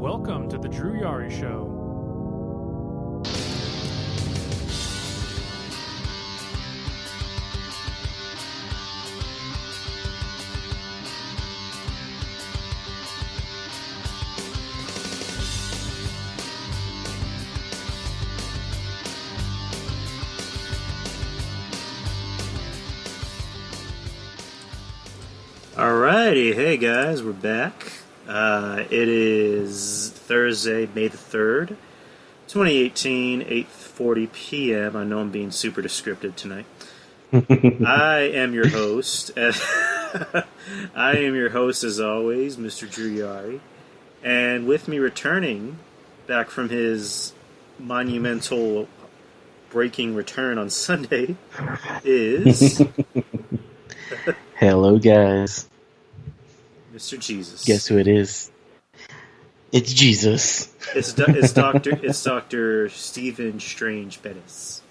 Welcome to the Drew Yari Show. Alrighty, hey guys, we're back. It is Thursday, May the 3rd, 2018, 8:40 p.m. I know I'm being super descriptive tonight. I am your host. I am your host, as always, Mr. Drew Yari. And with me returning back from his monumental breaking return on Sunday is... Hello, guys. Mr. Jesus. Guess who it is? It's Jesus. It's Dr. Stephen Strange Bettis.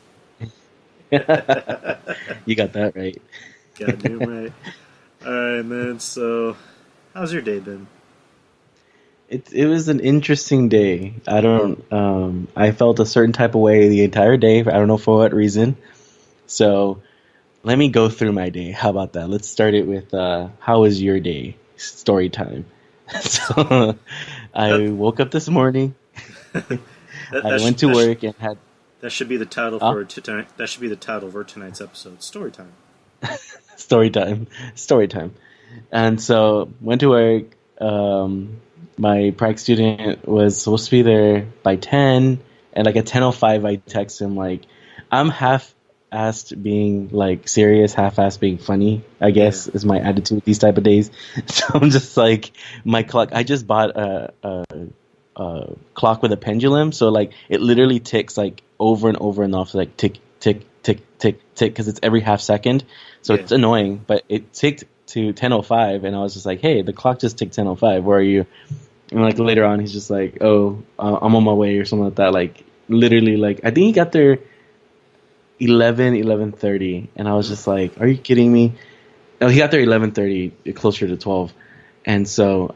You got that right. Goddamn right. Alright, man, so how's your day been? It was an interesting day. I felt a certain type of way the entire day. I don't know for what reason. So let me go through my day. How about that? Let's start it with how was your day? Story time. So I woke up this morning. I went to work and had. That should be the title for tonight. That should be the title for tonight's episode. Story time. Story time. And so went to work. My prac student was supposed to be there by 10, and like at 10:05, I text him like, I'm half-assed being like serious, half-assed being funny, I guess, is my attitude these type of days. So I'm just like, my clock, I just bought a clock with a pendulum, so like it literally ticks like over and over and off, like tick, tick, tick, tick, tick, because it's every half second. So it's annoying, but it ticked to 10:05, and I was just like, hey, the clock just ticked 10:05, where are you? And like later on, he's just like, oh, I'm on my way or something like that. Like literally, like I think he got there 11:30, and I was just like, are you kidding me? No, he got there 11:30, closer to 12, and so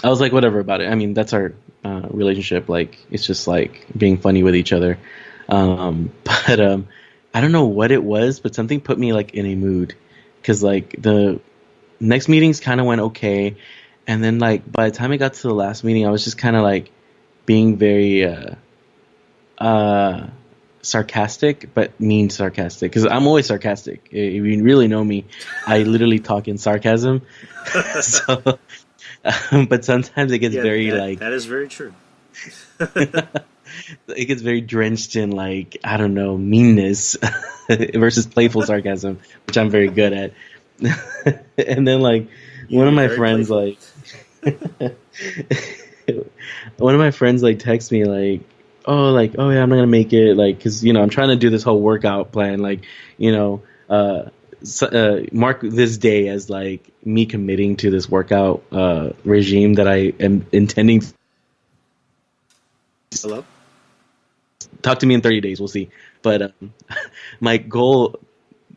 I was like, whatever about it. I mean, that's our relationship. Like, it's just like being funny with each other. But I don't know what it was, but something put me like in a mood, because like the next meetings kind of went okay, and then like by the time I got to the last meeting, I was just kind of like being very sarcastic, but mean sarcastic, because I'm always sarcastic. If you really know me, I literally talk in sarcasm. So, but sometimes it gets that is very true. It gets very drenched in like, I don't know, meanness versus playful sarcasm, which I'm very good at. And then like one of my friends like texts me like, oh yeah, I'm not gonna make it, like, because I'm trying to do this whole workout plan, like, mark this day as like me committing to this workout regime that I am intending. Hello? Talk to me in 30 days, we'll see. But my goal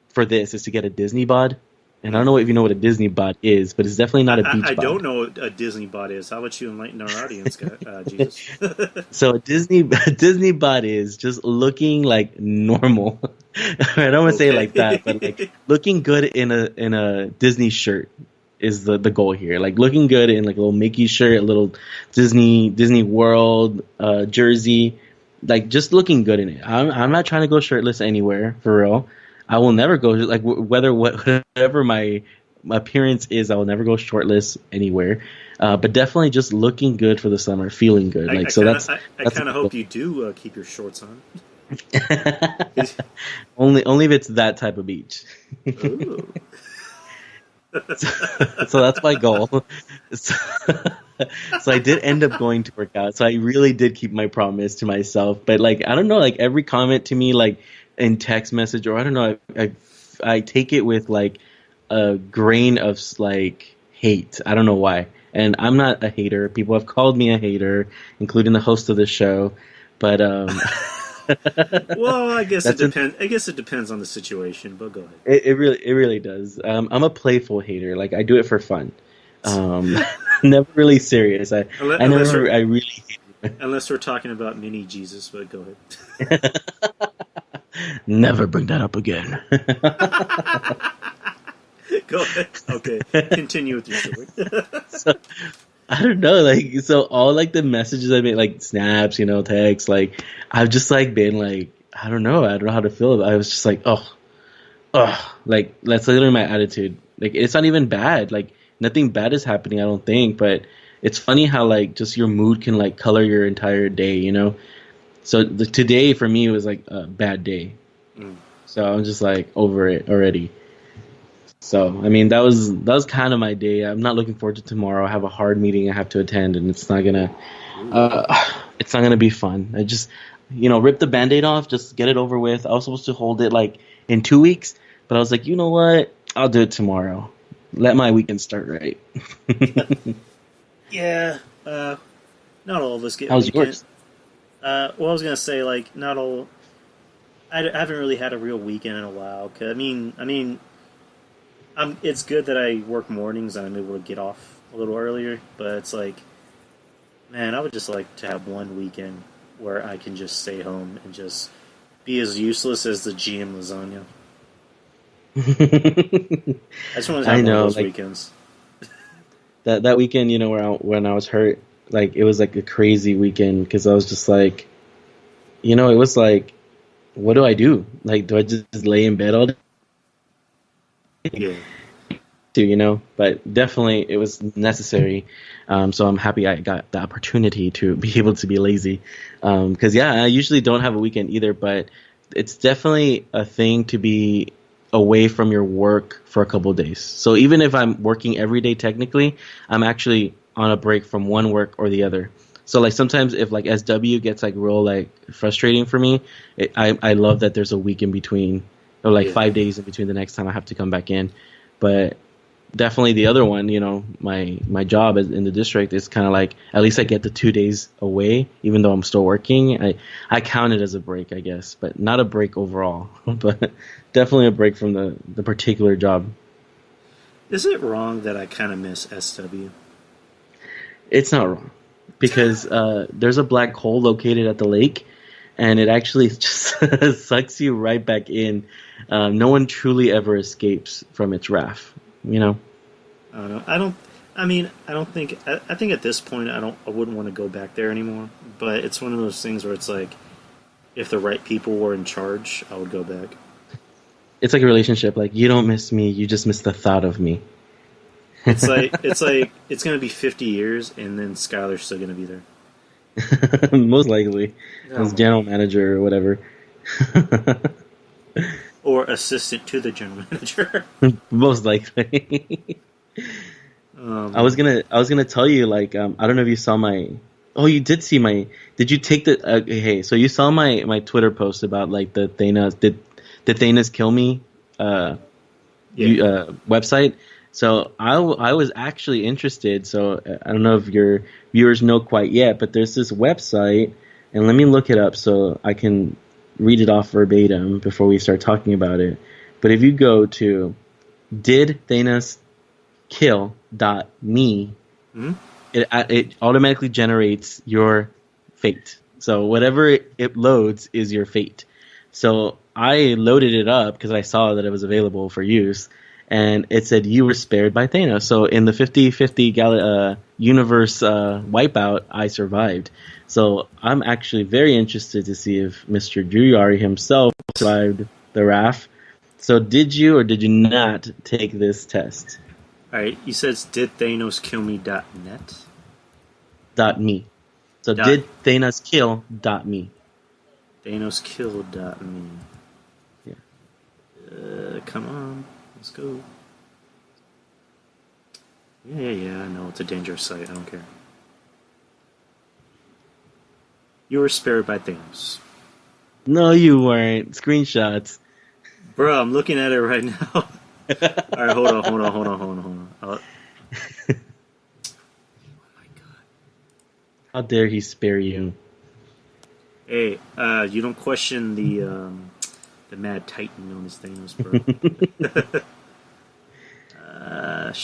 for this is to get a Disney bod. And I don't know if you know what a Disney bod is, but it's definitely not a beach bod. I don't know what a Disney bod is. How about you enlighten our audience, Jesus? So a Disney bod is just looking like normal. I don't want to say it like that, but like looking good in a Disney shirt is the goal here. Like looking good in like a little Mickey shirt, a little Disney World jersey, like just looking good in it. I'm not trying to go shirtless anywhere, for real. I will never go, like, whatever my appearance is, I will never go shirtless anywhere. But definitely just looking good for the summer, feeling good. I kind of hope you do keep your shorts on. Only if it's that type of beach. Ooh. So that's my goal. So I did end up going to work out. So I really did keep my promise to myself. But like, I don't know, like every comment to me, like in text message, or I don't know, I take it with like a grain of like hate. I don't know why. And I'm not a hater. People have called me a hater, including the host of the show. But well, I guess it depends. I guess it depends on the situation. But go ahead. It really does. I'm a playful hater. Like I do it for fun. Never really serious. I Unless never, we're, I really hated it. unless we're talking about mini Jesus, but go ahead. Never bring that up again. Go ahead. Okay, continue with your story. So I don't know, like so all like the messages I made, like snaps, texts, like I've just like been like I don't know how to feel about it. I was just like, like that's literally my attitude. Like it's not even bad. Like nothing bad is happening, I don't think, but it's funny how like just your mood can like color your entire day. So today for me was like a bad day. Mm. So I'm just like over it already. So I mean that was kind of my day. I'm not looking forward to tomorrow. I have a hard meeting I have to attend, and it's not gonna be fun. I just rip the band-aid off, just get it over with. I was supposed to hold it like in 2 weeks, but I was like, you know what? I'll do it tomorrow. Let my weekend start right. Yeah, not all of us get How's weekend. yours? Well, I was gonna say like not all. I haven't really had a real weekend in a while. 'Cause, it's good that I work mornings and I'm able to get off a little earlier. But it's like, man, I would just like to have one weekend where I can just stay home and just be as useless as the GM lasagna. I just want to I have one of know, those like weekends. that weekend, when I was hurt, like it was like a crazy weekend because I was just like, it was like, what do I do? Like, do I just lay in bed all day? Yeah. But definitely it was necessary. So I'm happy I got the opportunity to be able to be lazy. Because I usually don't have a weekend either, but it's definitely a thing to be away from your work for a couple of days. So even if I'm working every day, technically, I'm actually on a break from one work or the other. So like sometimes if like SW gets like real like frustrating for me, I love that there's a week in between or like Yeah. 5 days in between the next time I have to come back in. But definitely the other one, my job in the district is kind of like at least I get the 2 days away, even though I'm still working. I count it as a break, I guess, but not a break overall. But definitely a break from the particular job. Is it wrong that I kind of miss SW? It's not wrong because there's a black hole located at the lake, and it actually just sucks you right back in. No one truly ever escapes from its wrath. I don't know. I don't think. I think at this point, I wouldn't want to go back there anymore. But it's one of those things where it's like, if the right people were in charge, I would go back. It's like a relationship. Like you don't miss me, you just miss the thought of me. It's gonna be 50 years, and then Skylar's still gonna be there. Most likely, Oh as my general manager or whatever. Or assistant to the general manager. Most likely. I was gonna tell you like I don't know if you saw my. Oh, you did see my. Did you take the? Hey, so you saw my Twitter post about like the Thanos did Thanos kill me? Website. So I was actually interested. So I don't know if your viewers know quite yet, but there's this website, and let me look it up so I can read it off verbatim before we start talking about it. But if you go to didthanos.kill.me, Hmm? it automatically generates your fate. So whatever it loads is your fate. So I loaded it up because I saw that it was available for use, and it said you were spared by Thanos. So in the 50-50 universe wipeout, I survived. So I'm actually very interested to see if Mr. Druyari himself survived the wrath. So did you or did you not take this test? All right, you said it's didthanosKillMe.net? .me. So Dot. did Thanos kill .me? ThanosKill.me. Yeah. Come on, let's go. Yeah, I know it's a dangerous site. I don't care. You were spared by Thanos. No, you weren't. Screenshots. Bro, I'm looking at it right now. Alright, hold on. Oh my god. How dare he spare you? Hey, you don't question the mad titan known as Thanos, bro.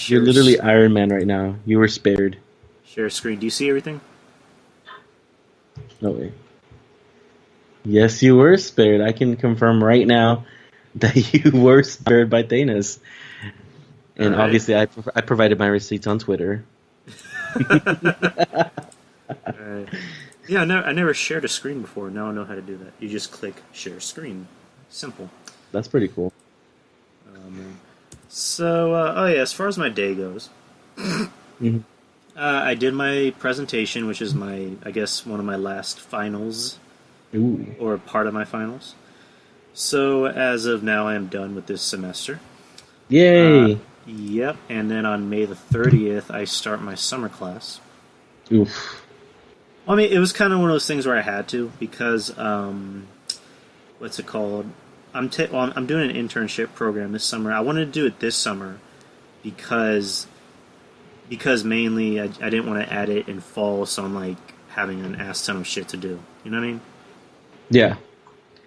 You're literally Iron Man right now. You were spared. Share screen. Do you see everything? No way. Yes, you were spared. I can confirm right now that you were spared by Thanos. And All right. obviously, I provided my receipts on Twitter. All right. Yeah, I never shared a screen before. Now I know how to do that. You just click share screen. Simple. That's pretty cool. So, as far as my day goes, Mm-hmm. I did my presentation, which is I guess, one of my last finals, Ooh. or part of my finals. So, as of now, I am done with this semester. Yay! Yep, and then on May the 30th, I start my summer class. Oof. I mean, it was kind of one of those things where I had to, because, what's it called? I'm doing an internship program this summer. I wanted to do it this summer because mainly I didn't want to add it in fall, so I'm like having an ass ton of shit to do. You know what I mean? Yeah.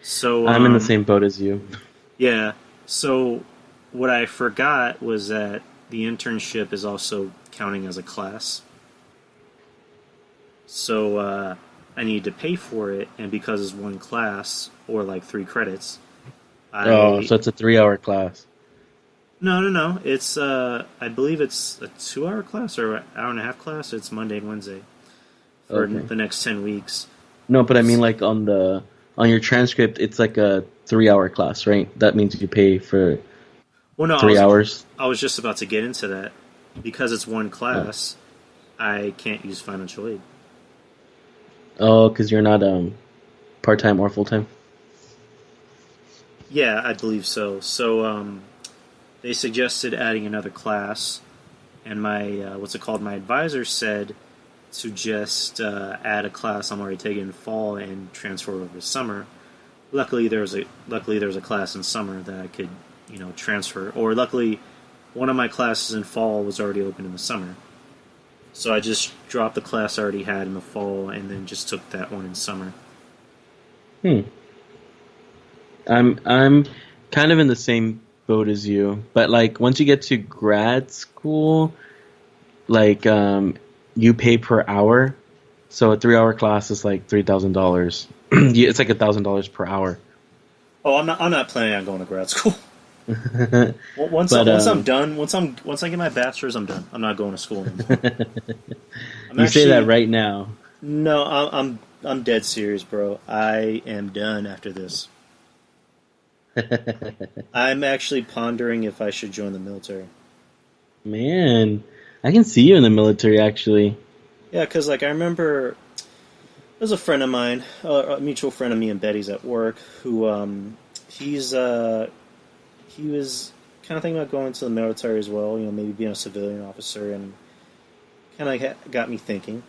So I'm in the same boat as you. Yeah. So what I forgot was that the internship is also counting as a class. So I need to pay for it, and because it's one class or like 3 credits. So it's a 3-hour class. No. It's I believe it's a 2-hour class or an hour and a half class. It's Monday and Wednesday for the next 10 weeks. No, but I mean, like on your transcript, it's like a 3-hour class, right? That means you pay for 3 hours. I was just about to get into that. Because it's one class, I can't use financial aid. Oh, because you're not part-time or full-time? Yeah, I believe so. So they suggested adding another class, and my my advisor said to just add a class I'm already taking in fall and transfer over to summer. Luckily, there was a class in summer that I could transfer, or luckily one of my classes in fall was already open in the summer. So I just dropped the class I already had in the fall and then just took that one in summer. I'm kind of in the same boat as you, but like once you get to grad school, like you pay per hour. So a 3-hour class is like $3,000. It's like $1,000 per hour. Oh, I'm not planning on going to grad school. Once I'm done, once I get my bachelor's, I'm done. I'm not going to school anymore. Say that right now. No, I'm dead serious, bro. I am done after this. I'm actually pondering if I should join the military. Man, I can see you in the military, actually. Yeah, because I remember there's a friend of mine, a mutual friend of me and Betty's at work, who he was kind of thinking about going to the military as well. Maybe being a civilian officer, and kind of got me thinking.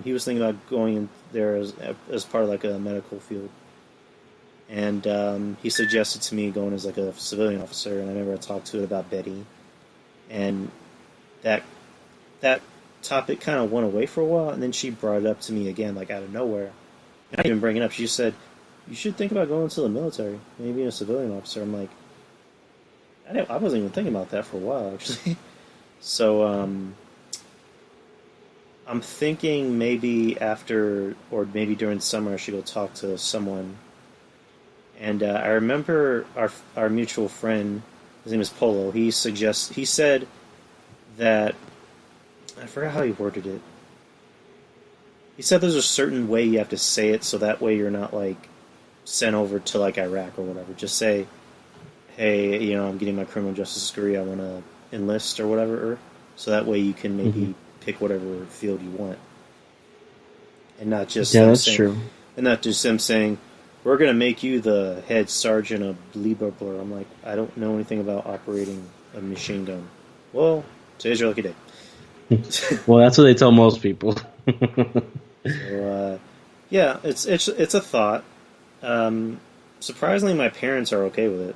He was thinking about going in there as part of like a medical field. And he suggested to me going as like a civilian officer, and I remember I talked to it about Betty, and that topic kind of went away for a while, and then she brought it up to me again, like out of nowhere. And I didn't even bring it up. She just said, "You should think about going to the military, maybe being a civilian officer." I'm like, I wasn't even thinking about that for a while, actually. So I'm thinking maybe after, or maybe during summer, I should go talk to someone. And I remember our mutual friend, his name is Polo, he said that, I forgot how he worded it. He said there's a certain way you have to say it, so that way you're not, like, sent over to, like, Iraq or whatever. Just say, hey, I'm getting my criminal justice degree, I want to enlist or whatever. So that way you can maybe pick whatever field you want. And not just true. And not just them saying, we're going to make you the head sergeant of blah. I'm like, I don't know anything about operating a machine gun. Well, today's your lucky day. Well, that's what they tell most people. So, yeah, it's a thought. Surprisingly, my parents are okay with it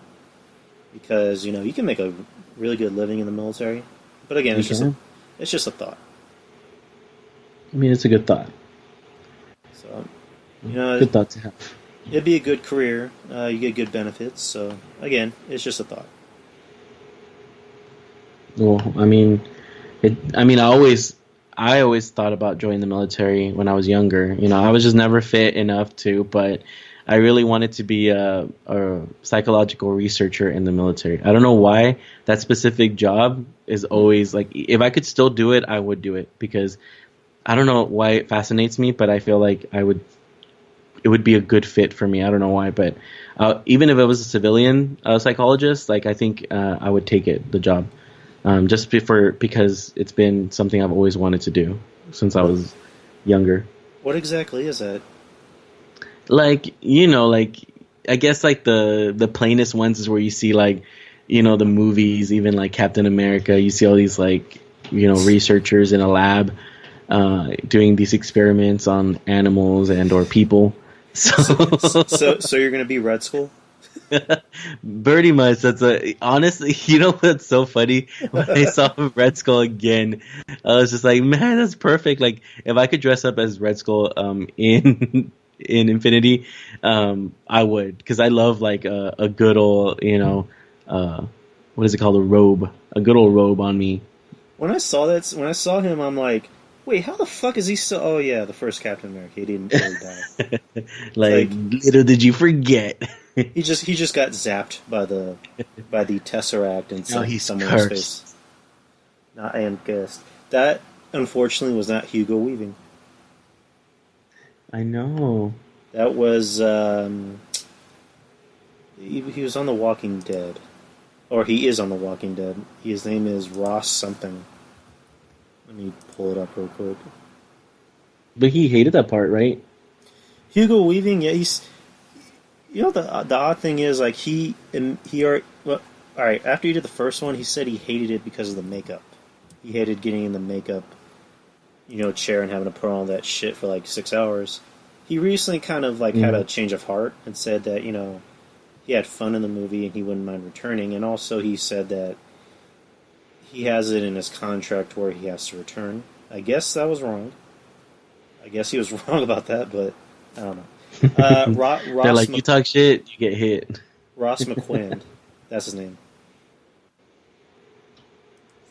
because you can make a really good living in the military. But again, it's just a thought. I mean, it's a good thought. So, good thought to have. It'd be a good career. You get good benefits. So again, it's just a thought. Well, I always thought about joining the military when I was younger. I was just never fit enough to, but I really wanted to be a psychological researcher in the military. I don't know why that specific job is always like, if I could still do it, I would do it because I don't know why it fascinates me, but I feel like it would be a good fit for me. I don't know why, but even if it was a civilian psychologist, like I think I would take the job. Because it's been something I've always wanted to do since I was younger. What exactly is that? Like, like I guess like the plainest ones is where you see like, the movies, even like Captain America. You see all these like, researchers in a lab doing these experiments on animals and or people. So you're gonna be Red Skull? Pretty much. Honestly, what's so funny? When I saw Red Skull again, I was just like, man, that's perfect. Like, if I could dress up as Red Skull in Infinity, I would, because I love like a good old, what is it called, a good old robe on me. When I saw him, I'm like, wait, how the fuck is he still? Oh yeah, the first Captain America. He didn't really die. like, little did you forget. He just got zapped by the Tesseract and Now he's someone's cursed. face. Not I am cursed. That unfortunately was not Hugo Weaving. I know. That was he was on The Walking Dead, or he is on The Walking Dead. His name is Ross something. Let me pull it up real quick. But he hated that part, right? Hugo Weaving, yeah, he's. The odd thing is, like, all right, after he did the first one, he said he hated it because of the makeup. He hated getting in the makeup, chair and having to put on all that shit for like 6 hours. He recently kind of like had a change of heart and said that, he had fun in the movie and he wouldn't mind returning, and also he said that he has it in his contract where he has to return. I guess that was wrong. I guess he was wrong about that, but I don't know. They're like, you talk shit, you get hit. Ross McQuinn, that's his name.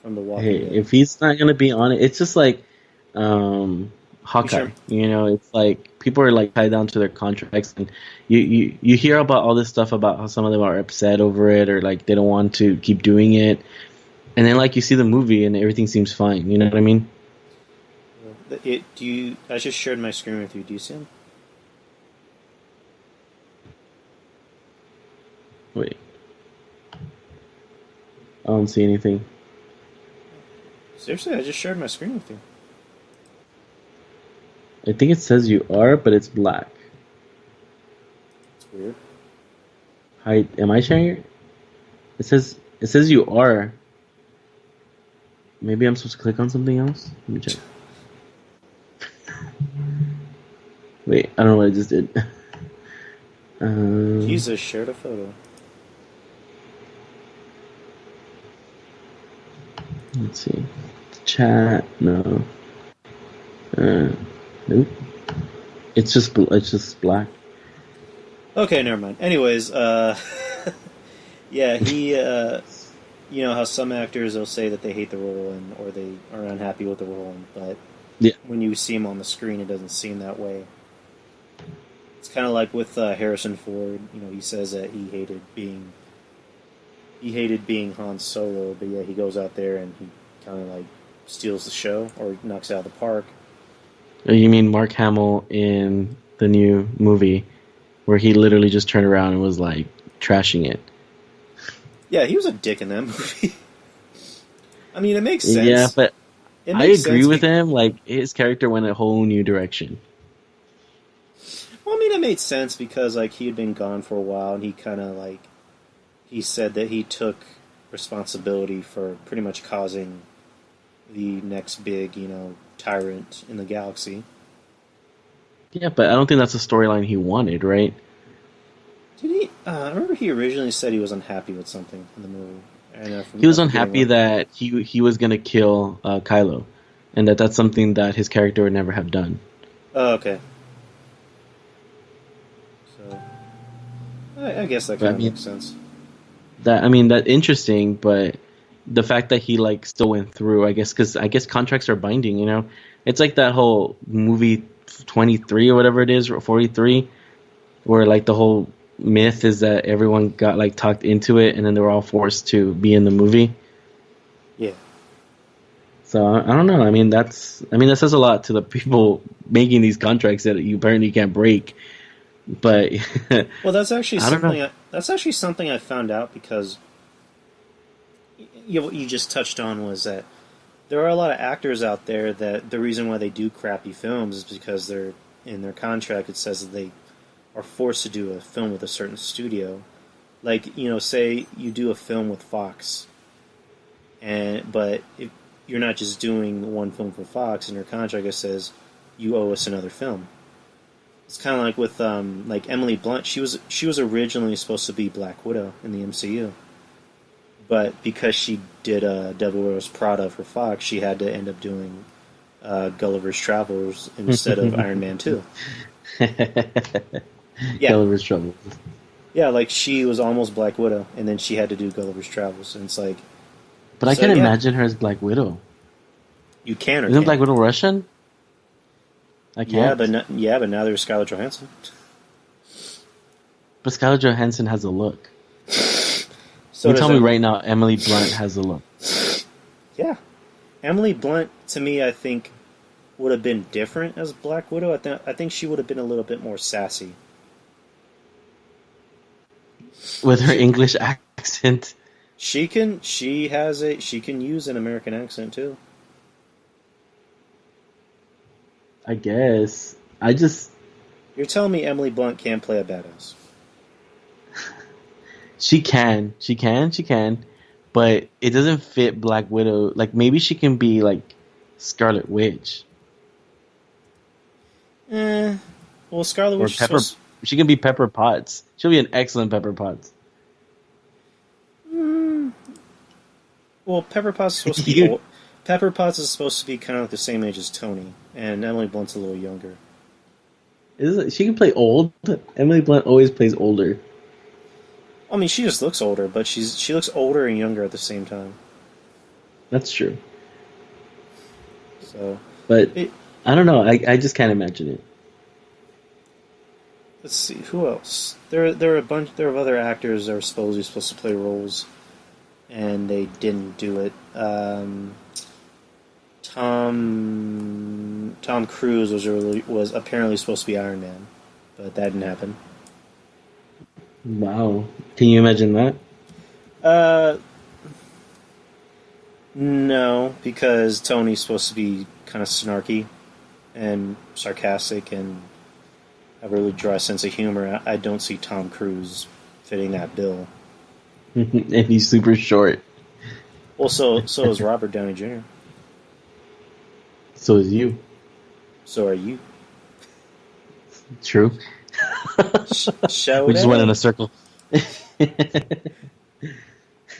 From The Walking Hey, Dead. if he's not gonna be on it, it's just like Hawkeye. Sure? It's like people are like tied down to their contracts, and you hear about all this stuff about how some of them are upset over it, or like they don't want to keep doing it, and then like you see the movie and everything seems fine. You know what I mean? I just shared my screen with you. Do you see him? Wait, I don't see anything. Seriously, I just shared my screen with you. I think it says you are, but it's black. It's weird. Hi, am I sharing it? It says you are. Maybe I'm supposed to click on something else. Let me check. Wait, I don't know what I just did. Jesus shared a photo. Let's see. Chat. No. Nope. It's just black. Okay, never mind. Anyways, yeah, he, how some actors will say that they hate the role or they are unhappy with the role, but Yeah. when you see him on the screen, it doesn't seem that way. It's kind of like with Harrison Ford. He says that he hated being Han Solo, but yeah, he goes out there and he kind of like steals the show or knocks it out of the park. You mean Mark Hamill in the new movie, where he literally just turned around and was like trashing it? Yeah, he was a dick in that movie. I mean, it makes sense. Yeah, but I agree with him. him. Like, his character went a whole new direction. Well, I mean, it made sense because like he had been gone for a while, and he kind of like he said that he took responsibility for pretty much causing the next big, tyrant in the galaxy. Yeah, but I don't think that's the storyline he wanted, right? Did he? I remember he originally said he was unhappy with something in the movie. He was unhappy that he was going to kill Kylo, and that's something that his character would never have done. Oh, okay. So, I guess that kind of makes sense. That's interesting, but the fact that he like still went through, I guess, because I guess contracts are binding. You know, it's like that whole movie 23 or whatever it is, or 43, where like the whole myth is that everyone got like talked into it, and then they were all forced to be in the movie. Yeah. So I don't know. I mean, that says a lot to the people making these contracts that you apparently can't break. But well, that's actually I don't know. that's actually something I found out because what you just touched on was that there are a lot of actors out there that the reason why they do crappy films is because they're in their contract. It says that they are forced to do a film with a certain studio. Like, say you do a film with Fox, but if you're not just doing one film for Fox, in your contract it says you owe us another film. It's kind of like with like Emily Blunt. She was originally supposed to be Black Widow in the MCU, but because she did Devil Wears Prada for Fox, she had to end up doing Gulliver's Travels instead of Iron Man 2. Yeah. Gulliver's Travels. Yeah, like she was almost Black Widow, and then she had to do Gulliver's Travels, and it's like. But I can imagine her as Black Widow. You can or Isn't can't. Black Widow Russian? I can't. Yeah, but now there's Scarlett Johansson. But Scarlett Johansson has a look. So you tell me right now, Emily Blunt has a look. Yeah, Emily Blunt to me, I think, would have been different as Black Widow. I think she would have been a little bit more sassy with her English accent. She can use an American accent too. I guess. You're telling me Emily Blunt can't play a badass? She can, but it doesn't fit Black Widow. Like, maybe she can be like Scarlet Witch. Well, Scarlet Witch. She can be Pepper Potts. She'll be an excellent Pepper Potts. Well, Pepper Potts is supposed to be old. Pepper Potts is supposed to be kind of like the same age as Tony, and Emily Blunt's a little younger. She can play old. Emily Blunt always plays older. I mean, she just looks older, but she looks older and younger at the same time. That's true. So, but I don't know. I just can't imagine it. Let's see who else. There are a bunch. There are other actors that are supposed to play roles, and they didn't do it. Tom Cruise was apparently supposed to be Iron Man, but that didn't happen. Wow, can you imagine that? No, because Tony's supposed to be kind of snarky and sarcastic and have a really dry sense of humor. I don't see Tom Cruise fitting that bill. And he's super short. Well, so is Robert Downey Jr. So is you. So are you. True. We just went in a circle.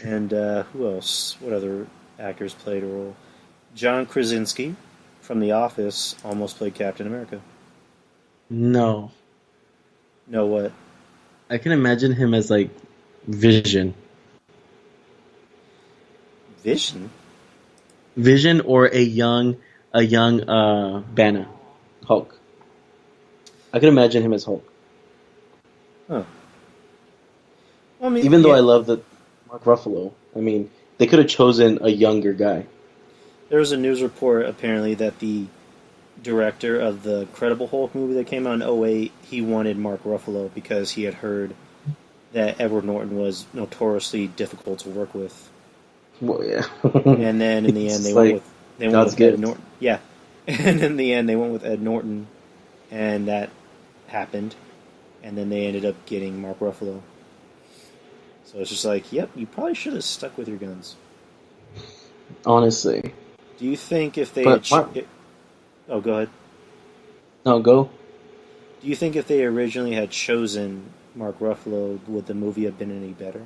And who else? What other actors played a role? John Krasinski from The Office almost played Captain America. No. No, what? I can imagine him as like Vision. Vision or a young Banner, Hulk. I can imagine him as Hulk. Huh. Well, I mean, even though I love the Mark Ruffalo, I mean, they could have chosen a younger guy. There was a news report apparently that the director of the Incredible Hulk movie that came out in 2008, he wanted Mark Ruffalo because he had heard that Edward Norton was notoriously difficult to work with. Well, yeah. And then in the end, they went with Ed Norton. Yeah, and in the end, they went with Ed Norton, and that happened. And then they ended up getting Mark Ruffalo. So it's just like, yep, you probably should have stuck with your guns. Honestly. Do you think if they oh, go ahead. No, go. Do you think if they originally had chosen Mark Ruffalo, would the movie have been any better?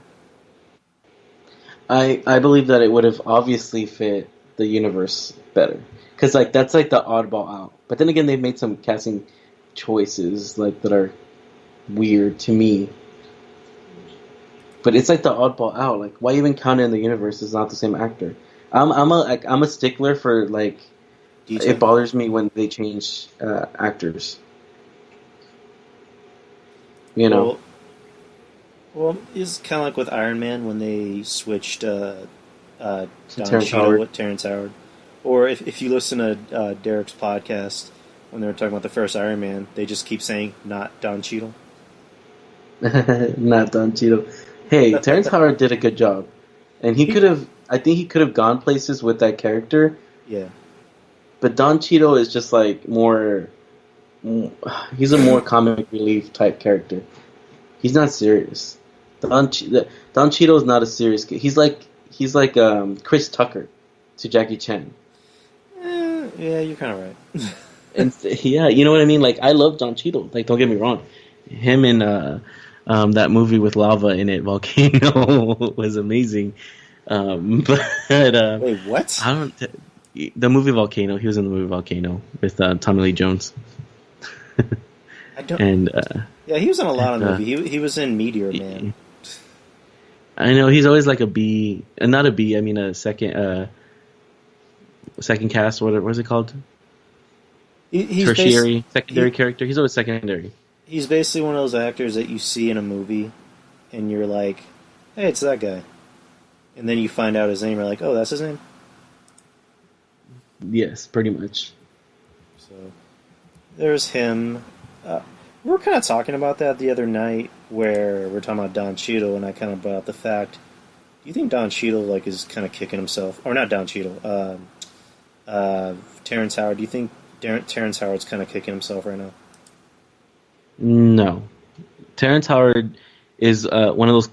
I believe that it would have obviously fit the universe better. Because like that's like the oddball out. But then again, they've made some casting choices like that are weird to me. But it's like the oddball out. Like, why even count it in the universe? It's not the same actor. I'm a stickler for like. Detail. It bothers me when they change actors. You know. Well, it's kind of like with Iron Man when they switched Don Terrence Cheadle Howard. with Terrence Howard. Or if you listen to Derek's podcast, when they were talking about the first Iron Man, they just keep saying, not Don Cheadle. Not Don Cheadle. Hey, Terrence Howard did a good job, and he could have. I think he could have gone places with that character. Yeah. But Don Cheadle is just like more. He's a more comic relief type character. He's not serious. Don Cheadle is not a serious. He's like Chris Tucker to Jackie Chan. Yeah, you're kind of right. And yeah, you know what I mean. Like I love Don Cheadle. Like don't get me wrong, him in that movie with lava in it, Volcano, was amazing. But Wait, what? I don't. The movie Volcano. He was in the movie Volcano with Tommy Lee Jones. I don't. And yeah, he was in a lot of movies. He was in Meteor Man. I know he's always like a B, not a B. I mean a second cast. What is it called? He's Tertiary, secondary character. He's always secondary. He's basically one of those actors that you see in a movie, and you're like, "Hey, it's that guy," and then you find out his name. You're like, "Oh, that's his name." Yes, pretty much. So there's him. We were kind of talking about that the other night, where we're talking about Don Cheadle, and I kind of brought up the fact: do you think Don Cheadle like is kind of kicking himself, or not Don Cheadle? Terrence Howard. Do you think Terrence Howard's kind of kicking himself right now? No, Terrence Howard is one of those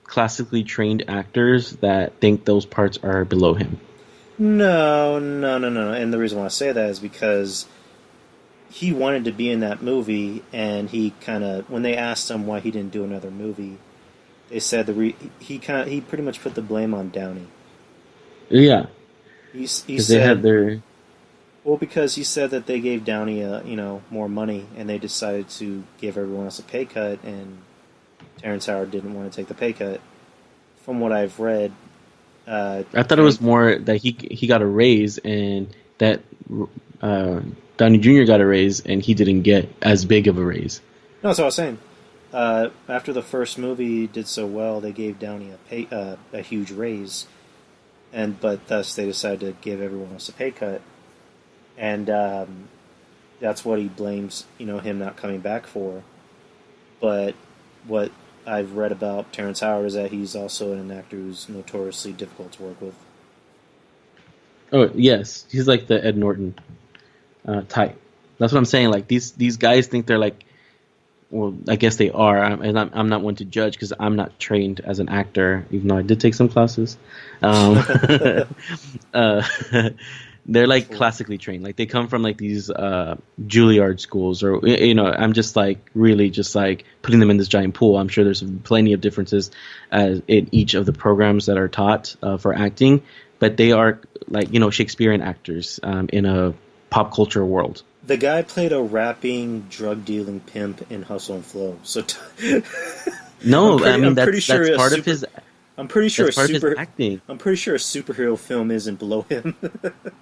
classically trained actors that think those parts are below him. No. And the reason why I say that is because he wanted to be in that movie, and he kind of, when they asked him why he didn't do another movie, they said he pretty much put the blame on Downey. Yeah, He because said they had their. Well, because he said that they gave Downey more money, and they decided to give everyone else a pay cut, and Terrence Howard didn't want to take the pay cut. From what I've read, I thought it was more that he got a raise, and that Downey Jr. got a raise, and he didn't get as big of a raise. No, that's what I was saying. After the first movie did so well, they gave Downey a huge raise, but thus they decided to give everyone else a pay cut. And that's what he blames, him not coming back for. But what I've read about Terrence Howard is that he's also an actor who's notoriously difficult to work with. Oh yes, he's like the Ed Norton type. That's what I'm saying. Like these guys think they're like, well, I guess they are, and I'm not one to judge because I'm not trained as an actor, even though I did take some classes. They're like classically trained. Like they come from like these Juilliard schools, or I'm just like really just like putting them in this giant pool. I'm sure there's plenty of differences in each of the programs that are taught for acting, but they are like Shakespearean actors in a pop culture world. The guy played a rapping, drug dealing pimp in Hustle and Flow. So no, that's part of his. I'm pretty sure his acting. I'm pretty sure a superhero film isn't below him.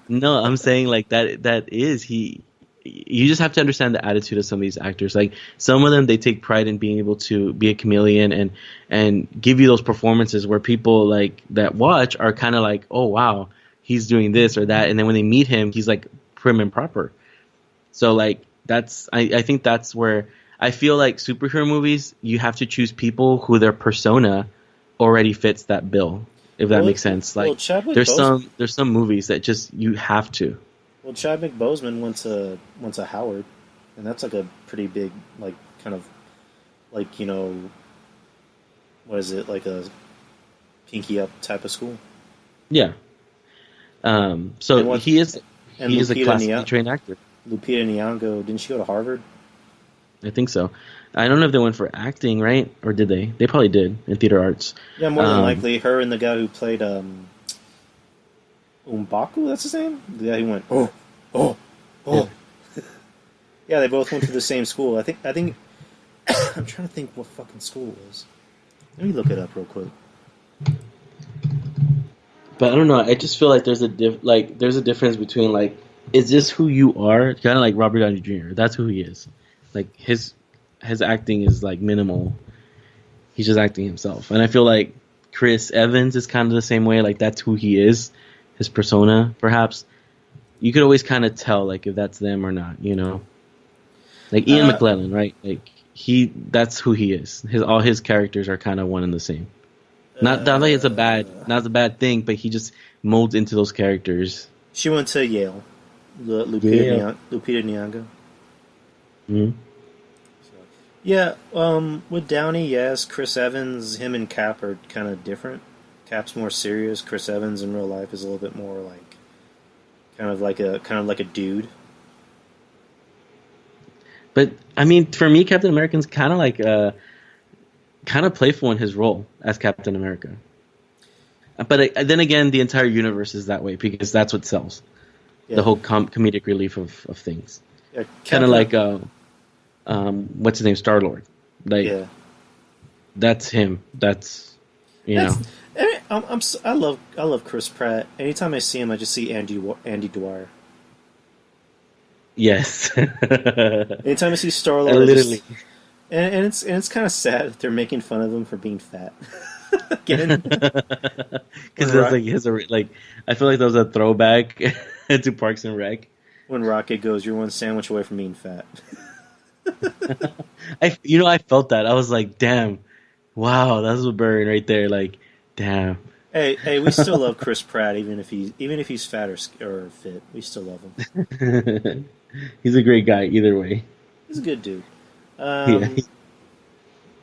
No, I'm saying like that is he. You just have to understand the attitude of some of these actors. Like some of them, they take pride in being able to be a chameleon and give you those performances where people like that watch are kind of like, oh wow, he's doing this or that, and then when they meet him, he's like prim and proper. So like I think that's where I feel like superhero movies, you have to choose people who their persona already fits that bill, if that makes sense. Like there's some movies that just you have to. Well, Chadwick Boseman went to Howard, and that's like a pretty big like kind of like what is it, like a pinky up type of school. Yeah. So he is a classically trained actor. Lupita Nyong'o, didn't she go to Harvard? I think so. I don't know if they went for acting, right? Or did they? They probably did in theater arts. Yeah, more than likely. Her and the guy who played Umbaku, that's his name? The guy who went, oh. Yeah. Yeah, they both went to the same school. I think I'm trying to think what fucking school it was. Let me look it up real quick. But I don't know. I just feel like there's a difference between like, is this who you are? Kind of like Robert Downey Jr. That's who he is. Like his acting is like minimal. He's just acting himself, and I feel like Chris Evans is kind of the same way. Like that's who he is, his persona. Perhaps you could always kind of tell like if that's them or not. You know, like Ian McKellen, right? Like that's who he is. All his characters are kind of one and the same. Not that it's not a bad thing, but he just molds into those characters. She went to Yale. Lupita Nyong'o. Mm-hmm. Yeah, with Downey, yes. Chris Evans, him and Cap are kind of different. Cap's more serious. Chris Evans in real life is a little bit more like, kind of like a dude. But I mean, for me, Captain American's kind of like kind of playful in his role as Captain America. But then again, the entire universe is that way because that's what sells. Yeah. The whole comedic relief of things. Yeah, kind of like what's his name, Star-Lord. Like, yeah. That's him. That's know. I love Chris Pratt. Anytime I see him, I just see Andy Dwyer. Yes. Anytime I see Star-Lord, literally. And it's kind of sad that they're making fun of him for being fat. Again, because I feel like that was a throwback to Parks and Rec. When Rocket goes, "You're one sandwich away from being fat." I felt that. I was like, "Damn, wow, that's a burn right there." Like, damn. Hey, we still love Chris Pratt, even if he's fat or fit. We still love him. He's a great guy, either way. He's a good dude. Yeah.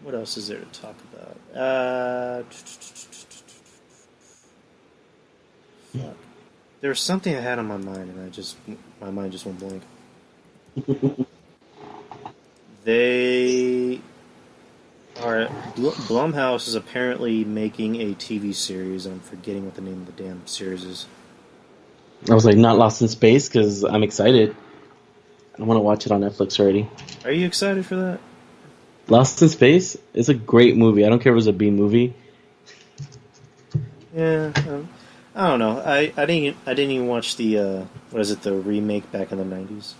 What else is there to talk about? Fuck. There was something I had on my mind, and my mind just went blank. Blumhouse is apparently making a TV series. I'm forgetting what the name of the damn series is. I was like, not Lost in Space, because I'm excited. I want to watch it on Netflix already. Are you excited for that? Lost in Space is a great movie. I don't care if it was a B movie. Yeah, I don't know. I didn't even watch the the remake back in the 90s.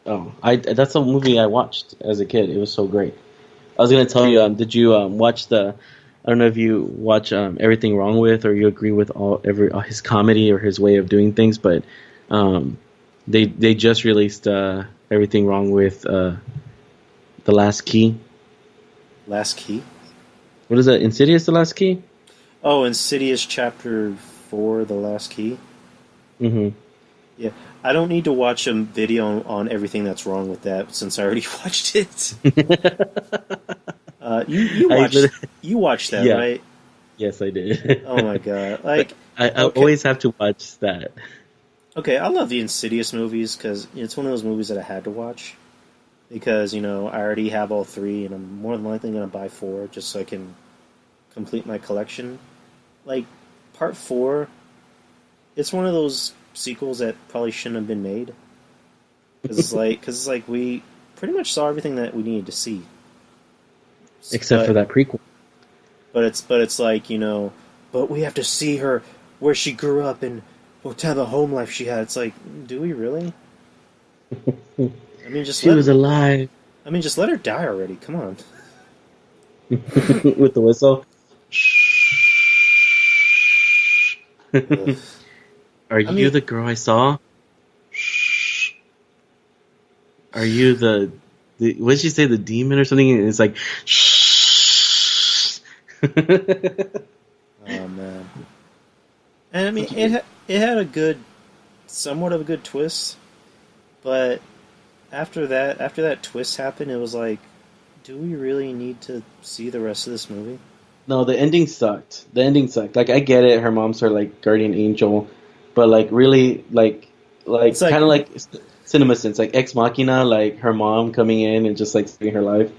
Oh, that's a movie I watched as a kid. It was so great. I was gonna tell you, did you watch I don't know if you watch Everything Wrong With, or you agree with all his comedy or his way of doing things, but they just released Everything Wrong With The Last Key. Last Key? What is that? Insidious: The Last Key? Oh, Insidious Chapter 4, The Last Key? Mm-hmm. Yeah. I don't need to watch a video on everything that's wrong with that, since I already watched it. You watched that, yeah. Right? Yes, I did. Oh my god! Like I always have to watch that. Okay, I love the Insidious movies because it's one of those movies that I had to watch because I already have all 3, and I'm more than likely going to buy 4 just so I can complete my collection. Like Part 4, it's one of those sequels that probably shouldn't have been made because it's like we pretty much saw everything that we needed to see, except for that prequel. But it's like but we have to see her where she grew up and what type of home life she had. It's like, do we really? I mean, she was alive. I mean, just let her die already. Come on. With the whistle. Are you the girl I saw? Are you the what did she say, the demon or something? And it's like, oh man. And I mean, it had somewhat of a good twist, but after that twist happened, it was like, do we really need to see the rest of this movie? No, the ending sucked. Like, I get it, her mom's her like guardian angel, but like really like kind of like CinemaSins, like Ex Machina, like her mom coming in and just like saving her life.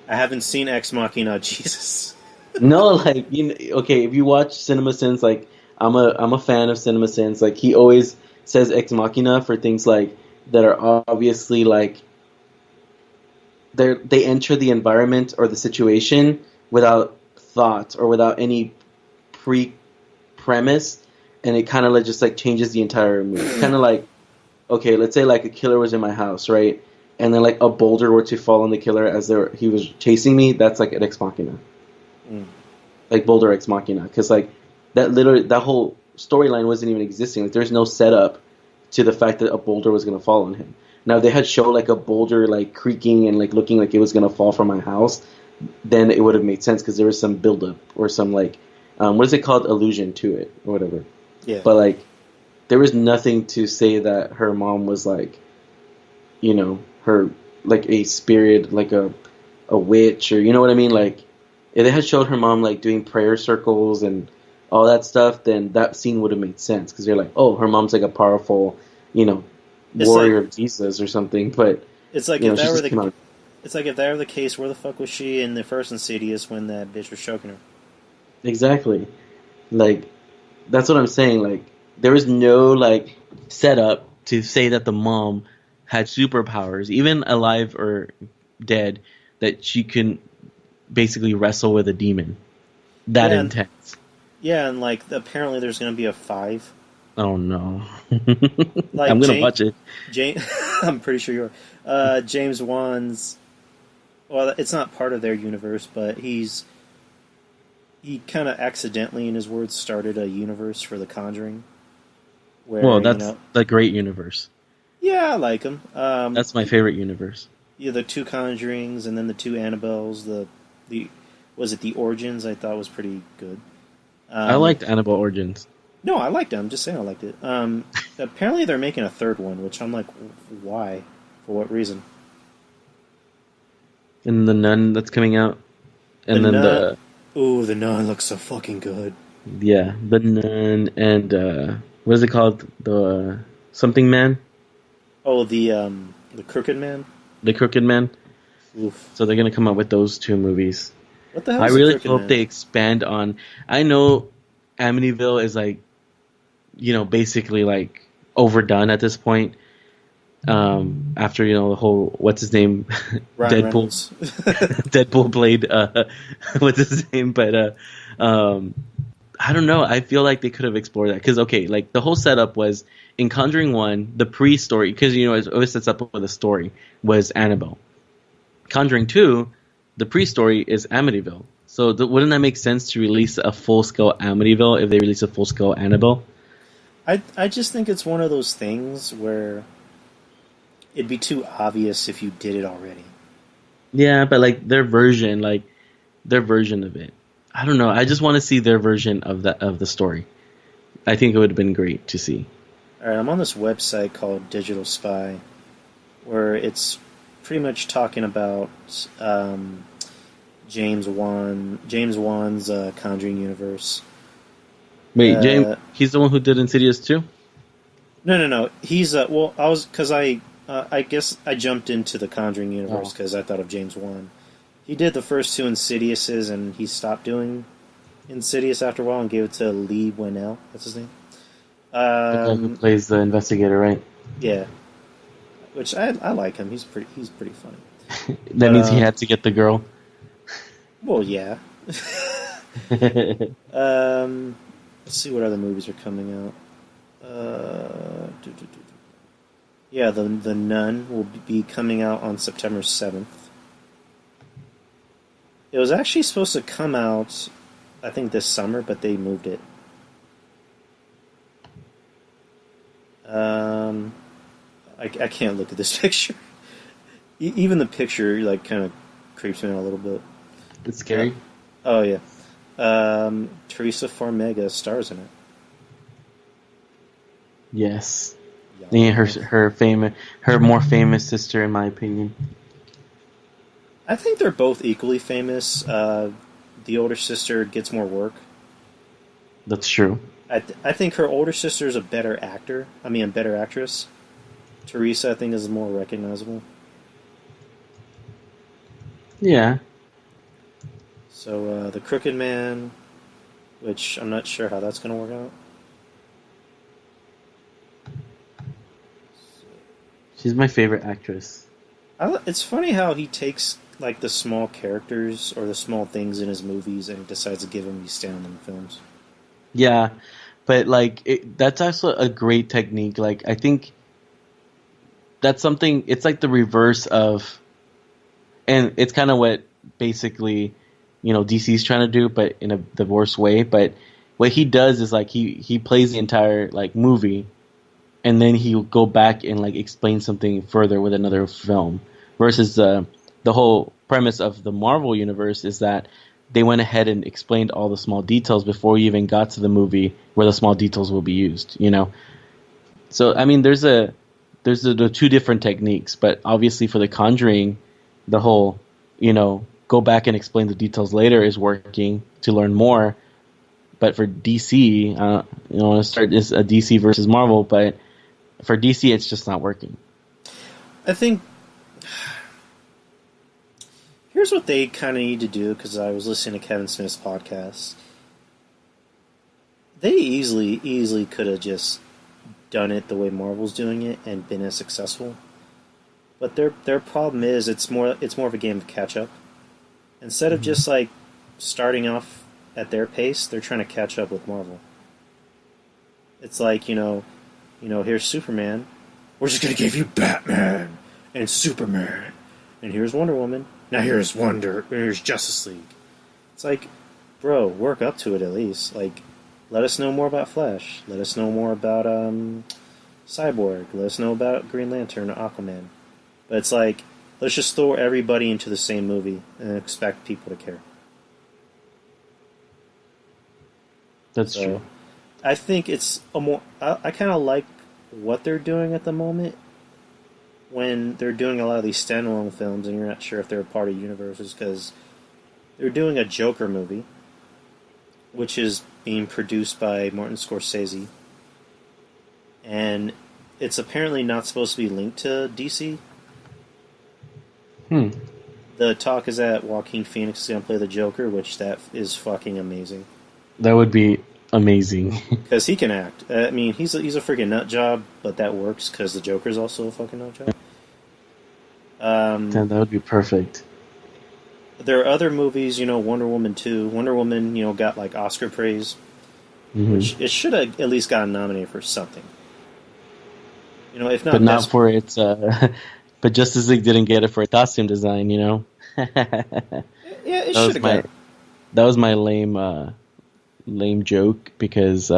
I haven't seen Ex Machina, Jesus. No, like okay, if you watch CinemaSins, like I'm a fan of CinemaSins. Like he always says Ex Machina for things like that are obviously like they enter the environment or the situation without thought or without any premise, and it kind of like just like changes the entire mood. Kind of like, okay, let's say like a killer was in my house, right? And then like a boulder were to fall on the killer as he was chasing me. That's like an ex machina, like boulder ex machina, because like that whole storyline wasn't even existing. Like there's no setup to the fact that a boulder was gonna fall on him. Now if they had shown like a boulder like creaking and like looking like it was gonna fall from my house, then it would have made sense because there was some buildup or some like what is it called, allusion to it or whatever. Yeah. But like there was nothing to say that her mom was like, her like a spirit, like a witch, or you know what I mean. Like if they had showed her mom like doing prayer circles and all that stuff, then that scene would have made sense because they're like, oh, her mom's like a powerful, warrior of Jesus or something. But it's like if that were the it's like if that were the case, where the fuck was she in the first Insidious when that bitch was choking her? Exactly. Like that's what I'm saying. Like there was no like setup to say that the mom had superpowers, even alive or dead, that she can basically wrestle with a demon. That intense. Yeah, and like apparently there's going to be a 5. Oh no! Like I'm gonna watch it. I'm pretty sure you are. James Wan's. Well, it's not part of their universe, but he kind of accidentally, in his words, started a universe for The Conjuring. Where, that's the great universe. Yeah, I like him. That's my favorite universe. Yeah, the 2 Conjurings and then the 2 Annabelles. Was it the Origins? I thought was pretty good. I liked Annabelle Origins. No, I liked it. I'm just saying I liked it. Apparently they're making a 3rd one, which I'm like, why? For what reason? And the Nun that's coming out, and the Nun looks so fucking good. Yeah, the Nun and what is it called? The something man. Oh, the Crooked Man. The Crooked Man. Oof. So they're gonna come out with those 2 movies. What the hell? I really hope they expand on. I know Amityville is like, basically like overdone at this point. After the whole what's his name, Deadpool, Deadpool played what's his name, but I don't know. I feel like they could have explored that because like the whole setup was in Conjuring 1, the pre-story, because it always sets up with a story, was Annabelle. Conjuring 2, the pre-story is Amityville. So wouldn't that make sense to release a full-scale Amityville if they release a full-scale Annabelle? I just think it's one of those things where it'd be too obvious if you did it already. Yeah, but like their version of it. I don't know. I just want to see their version of the story. I think it would have been great to see. All right, I'm on this website called Digital Spy, where it's pretty much talking about James Wan's Conjuring Universe. Wait, James, he's the one who did Insidious too? No. He's I guess I jumped into the Conjuring Universe because I thought of James Wan. He did the first 2 Insidiouses, and he stopped doing Insidious after a while and gave it to Lee Winnell. That's his name. The guy who plays the investigator, right? Yeah. Which I like him. He's pretty funny. That means he had to get the girl. Well, yeah. Let's see what other movies are coming out. Yeah, the Nun will be coming out on September 7th. It was actually supposed to come out, I think, this summer, but they moved it. I can't look at this picture. Even the picture, like, kind of creeps me out a little bit. It's scary. Oh yeah. Teresa Farmiga stars in it. Yes. Yeah, her more famous sister, in my opinion. I think they're both equally famous. The older sister gets more work. That's true. I think her older sister is a better actor. I mean, a better actress. Teresa, I think, is more recognizable. Yeah. So, The Crooked Man, which I'm not sure how that's going to work out. She's my favorite actress. It's funny how he takes like the small characters or the small things in his movies and decides to give them these standalone films. Yeah, but like that's also a great technique. Like I think that's something. It's like the reverse of, and it's kind of what basically, DC's trying to do, but in the worst way. But what he does is like he plays the entire like movie, and then he'll go back and like explain something further with another film. Versus the whole premise of the Marvel universe is that they went ahead and explained all the small details before you even got to the movie where the small details will be used. So I mean, there's the two different techniques, but obviously for The Conjuring, the whole go back and explain the details later is working to learn more. But for DC, I want to start this a DC versus Marvel, but for DC, it's just not working. I think here's what they kind of need to do, because I was listening to Kevin Smith's podcast. They easily could have just done it the way Marvel's doing it and been as successful. But their problem is it's more of a game of catch up. Instead of just like starting off at their pace, they're trying to catch up with Marvel. It's like, here's Superman. We're just gonna give you Batman and Superman. And here's Wonder Woman. Now here's Justice League. It's like, bro, work up to it at least. Like, let us know more about Flash. Let us know more about Cyborg. Let us know about Green Lantern or Aquaman. But it's like, let's just throw everybody into the same movie and expect people to care. That's true. I think it's a more... I kind of like what they're doing at the moment when they're doing a lot of these standalone films and you're not sure if they're a part of universes, because they're doing a Joker movie, which is being produced by Martin Scorsese, and it's apparently not supposed to be linked to DC. The talk is that Joaquin Phoenix is going to play the Joker, which that is fucking amazing. That would be amazing. Because he can act. I mean, he's a freaking nut job, but that works because the Joker's also a fucking nut job. That would be perfect. There are other movies, Wonder Woman 2. Wonder Woman, got like Oscar praise, which it should have at least gotten nominated for something. If not, but not for its. But Justice League didn't get it for costume design, Yeah, it should have got. That was my lame joke, because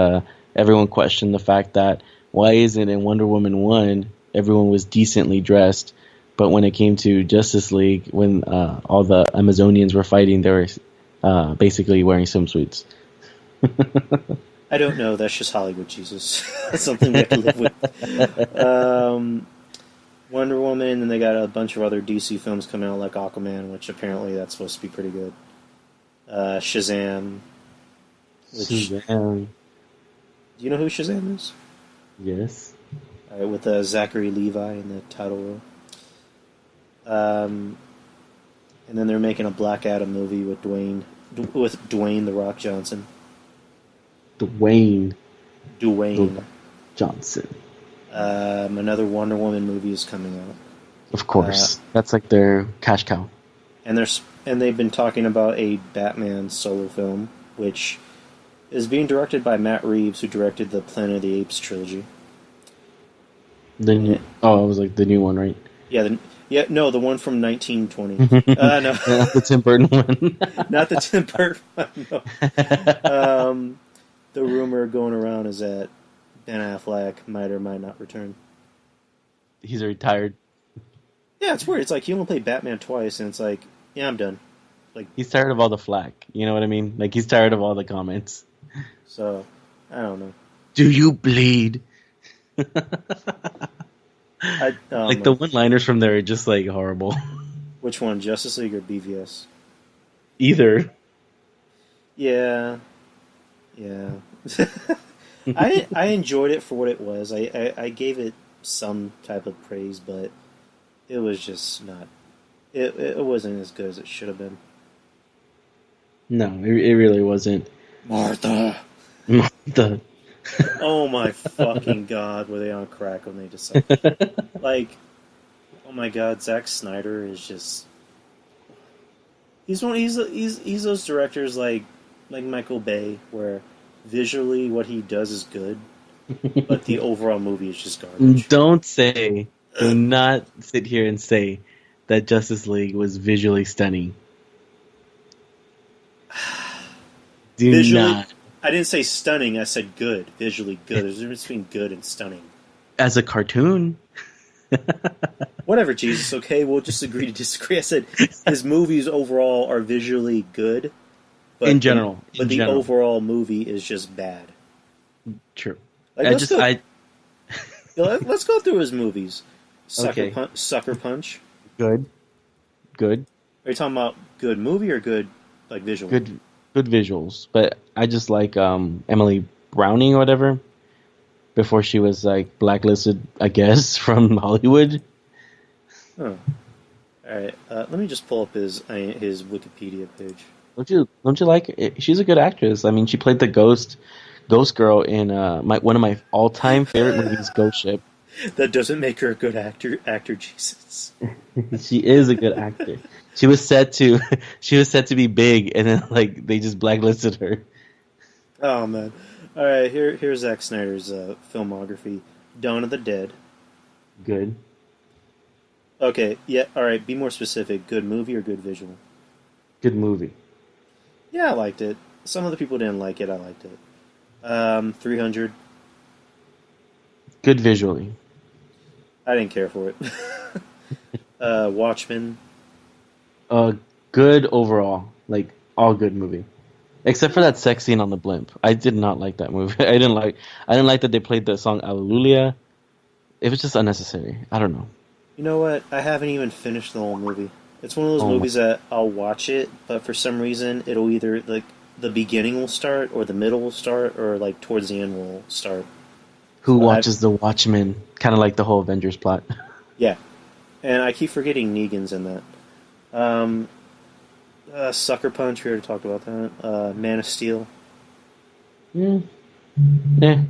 everyone questioned the fact that why isn't in Wonder Woman 1 everyone was decently dressed, but when it came to Justice League, when all the Amazonians were fighting, they were basically wearing swimsuits. I don't know. That's just Hollywood, Jesus. That's something we have to live with. Wonder Woman, and then they got a bunch of other DC films coming out, like Aquaman, which apparently that's supposed to be pretty good. Shazam. Shazam. Do you know who Shazam is? Yes. With Zachary Levi in the title role. And then they're making a Black Adam movie with Dwayne The Rock Johnson. Dwayne Johnson. Johnson. Another Wonder Woman movie is coming out. Of course, that's like their cash cow. And they've been talking about a Batman solo film, which is being directed by Matt Reeves, who directed the Planet of the Apes trilogy. I was like the new one, right? Yeah, no, the one from 1920. No, not the Tim Burton one. Not the Tim Burton one. No. The rumor going around is that Ben Affleck might or might not return. He's retired. Yeah, it's weird. It's like he only played Batman twice, and it's like, yeah, I'm done. Like, he's tired of all the flack. You know what I mean? Like, he's tired of all the comments. So, I don't know. Do you bleed? Like the one-liners from there are just like horrible. Which one, Justice League or BVS? Either. Yeah. I enjoyed it for what it was. I gave it some type of praise, but it was just not. It wasn't as good as it should have been. No, it really wasn't. Martha. Oh my fucking god, were they on crack when they decided? Like, my God, Zack Snyder is just he's those directors like Michael Bay, where visually what he does is good, but the overall movie is just garbage. Do not sit here and say that Justice League was visually stunning. Do Visually, not. I didn't say stunning. I said good, visually good. There's a difference between good and stunning. As a cartoon. Whatever, Jesus. Okay, we'll just agree to disagree. I said his movies overall are visually good, but In general. the overall movie is just bad. True. Like, let's go through his movies. Okay. Sucker Punch. Good. Are you talking about good movie or good like visual? Good visuals. But I just like Emily Browning or whatever. Before she was like blacklisted, I guess, from Hollywood. Oh. Alright, let me just pull up his Wikipedia page. Don't you like it? She's a good actress. I mean, she played the ghost girl in one of my all-time favorite movies, Ghost Ship. That doesn't make her a good actor, Jesus. She is a good actor. She was set to be big, and then like they just blacklisted her. Oh man! All right, here's Zack Snyder's filmography: Dawn of the Dead. Good. Okay, yeah. All right, be more specific. Good movie or good visual? Good movie. Yeah, I liked it. Some other people didn't like it. I liked it. 300. Good visually. I didn't care for it. Watchmen. Good overall. Like all good movie, except for that sex scene on the blimp. I did not like that movie. I didn't like that they played the song Alleluia. It was just unnecessary. I don't know. You know what? I haven't even finished the whole movie. It's one of those movies that I'll watch it, but for some reason it'll either like the beginning will start, or the middle will start, or like towards the end will start. Who watches The Watchmen? Kind of like the whole Avengers plot. Yeah, and I keep forgetting Negan's in that. Sucker Punch, we already talked about that. Man of Steel. Yeah. Yeah.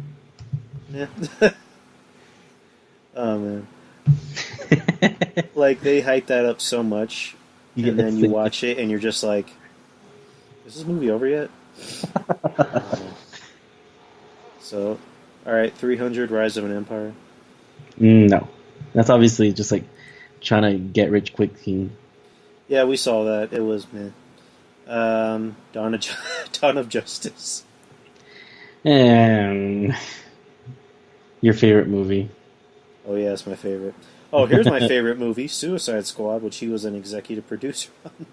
Oh, man. Like, they hype that up so much, and then you watch it, and you're just like, is this movie over yet? So, alright, 300, Rise of an Empire. No. That's obviously just like trying to get rich quick scheme. Yeah, we saw that. It was, man. Dawn of Justice. And your favorite movie. Oh, yeah, it's my favorite. Oh, here's my favorite movie, Suicide Squad, which he was an executive producer on.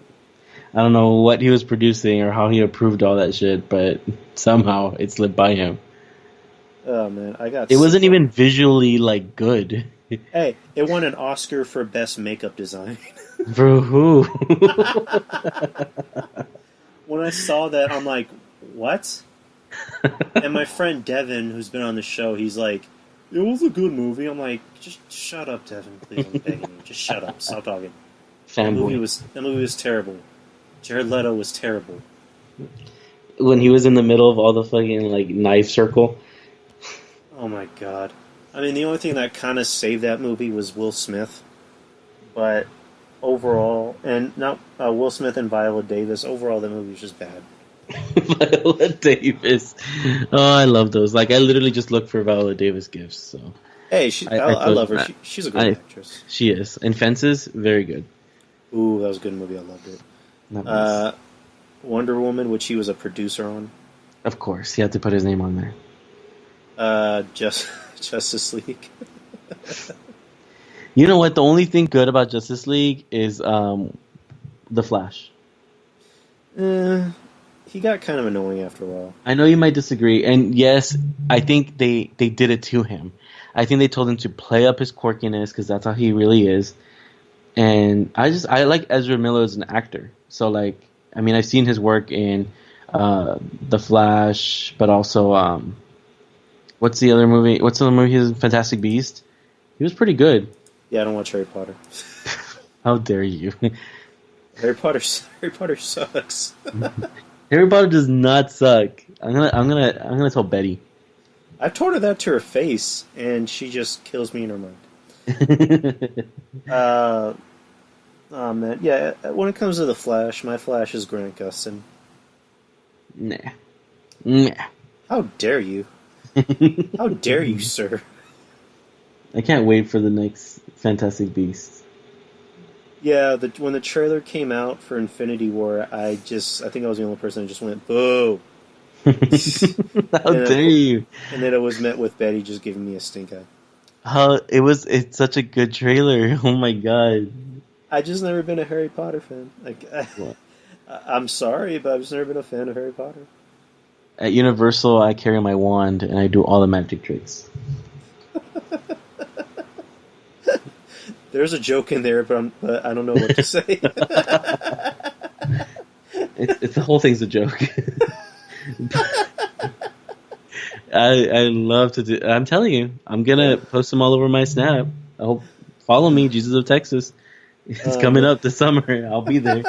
I don't know what he was producing or how he approved all that shit, but somehow it slipped by him. Oh, man, It wasn't even visually, like, good. Hey, it won an Oscar for Best Makeup Design. Bro, who? When I saw that, I'm like, what? And my friend Devin, who's been on the show, he's like, it was a good movie. I'm like, just shut up, Devin, please. I'm begging you. Just shut up. Stop talking. That movie was terrible. Jared Leto was terrible. When he was in the middle of all the fucking, like, knife circle. Oh my god. I mean, the only thing that kind of saved that movie was Will Smith. But overall, and not Will Smith and Viola Davis, overall the movie was just bad. Viola Davis. Oh, I love those. Like, I literally just look for Viola Davis gifts. So, hey, I love her. She's a good actress. She is. And Fences, very good. Ooh, that was a good movie. I loved it. Nice. Wonder Woman, which he was a producer on. Of course, he had to put his name on there. Justice League. You know what? The only thing good about Justice League is the Flash. He got kind of annoying after a while. I know you might disagree, and yes, I think they did it to him. I think they told him to play up his quirkiness because that's how he really is. And I like Ezra Miller as an actor. So like, I mean, I've seen his work in The Flash, but also what's the other movie? What's the other movie? He's in Fantastic Beast. He was pretty good. Yeah, I don't watch Harry Potter. How dare you? Harry Potter sucks. Harry Potter does not suck. I'm gonna tell Betty. I've told her that to her face, and she just kills me in her mind. Uh, oh man, yeah. When it comes to the Flash, my Flash is Grant Gustin. Nah. Nah. How dare you? How dare you, sir? I can't wait for the next Fantastic Beasts. Yeah, when the trailer came out for Infinity War, I think I was the only person that just went boo. How And dare you? and then it was met with Betty just giving me a stink eye. It's such a good trailer. Oh my god. I just never been a Harry Potter fan. Like, What? I'm sorry, but I've just never been a fan of Harry Potter. At Universal, I carry my wand and I do all the magic tricks. There's a joke in there, but I don't know what to say. It's the whole thing's a joke. I love to do. I'm telling you, I'm gonna post them all over my Snap. I hope follow me, Jesus of Texas. It's coming up this summer. I'll be there.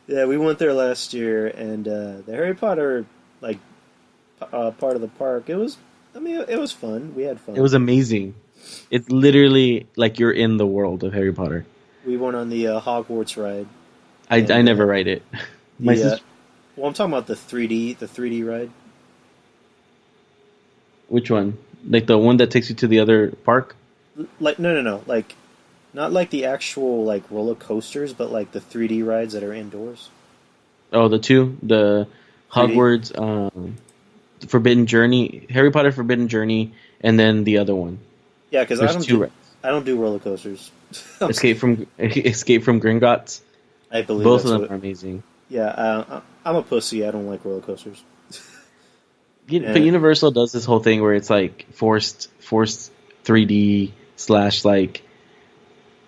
Yeah, we went there last year, and the Harry Potter part of the park. It was fun. We had fun. It was amazing. It's literally like you're in the world of Harry Potter. We went on the Hogwarts ride. I never ride it. My sister, well, I'm talking about the 3D ride. which one? Like the one that takes you to the other park? Like no, like not like the actual like roller coasters, but like the 3D rides that are indoors. Oh, the 3D? Hogwarts, Forbidden Journey, Harry Potter Forbidden Journey, and then the other one. Yeah, because There's two rides. I don't do roller coasters. Escape from Gringotts. I believe Both that's of them are amazing. Yeah, I'm a pussy. I don't like roller coasters. But Universal does this whole thing where it's like forced 3D / like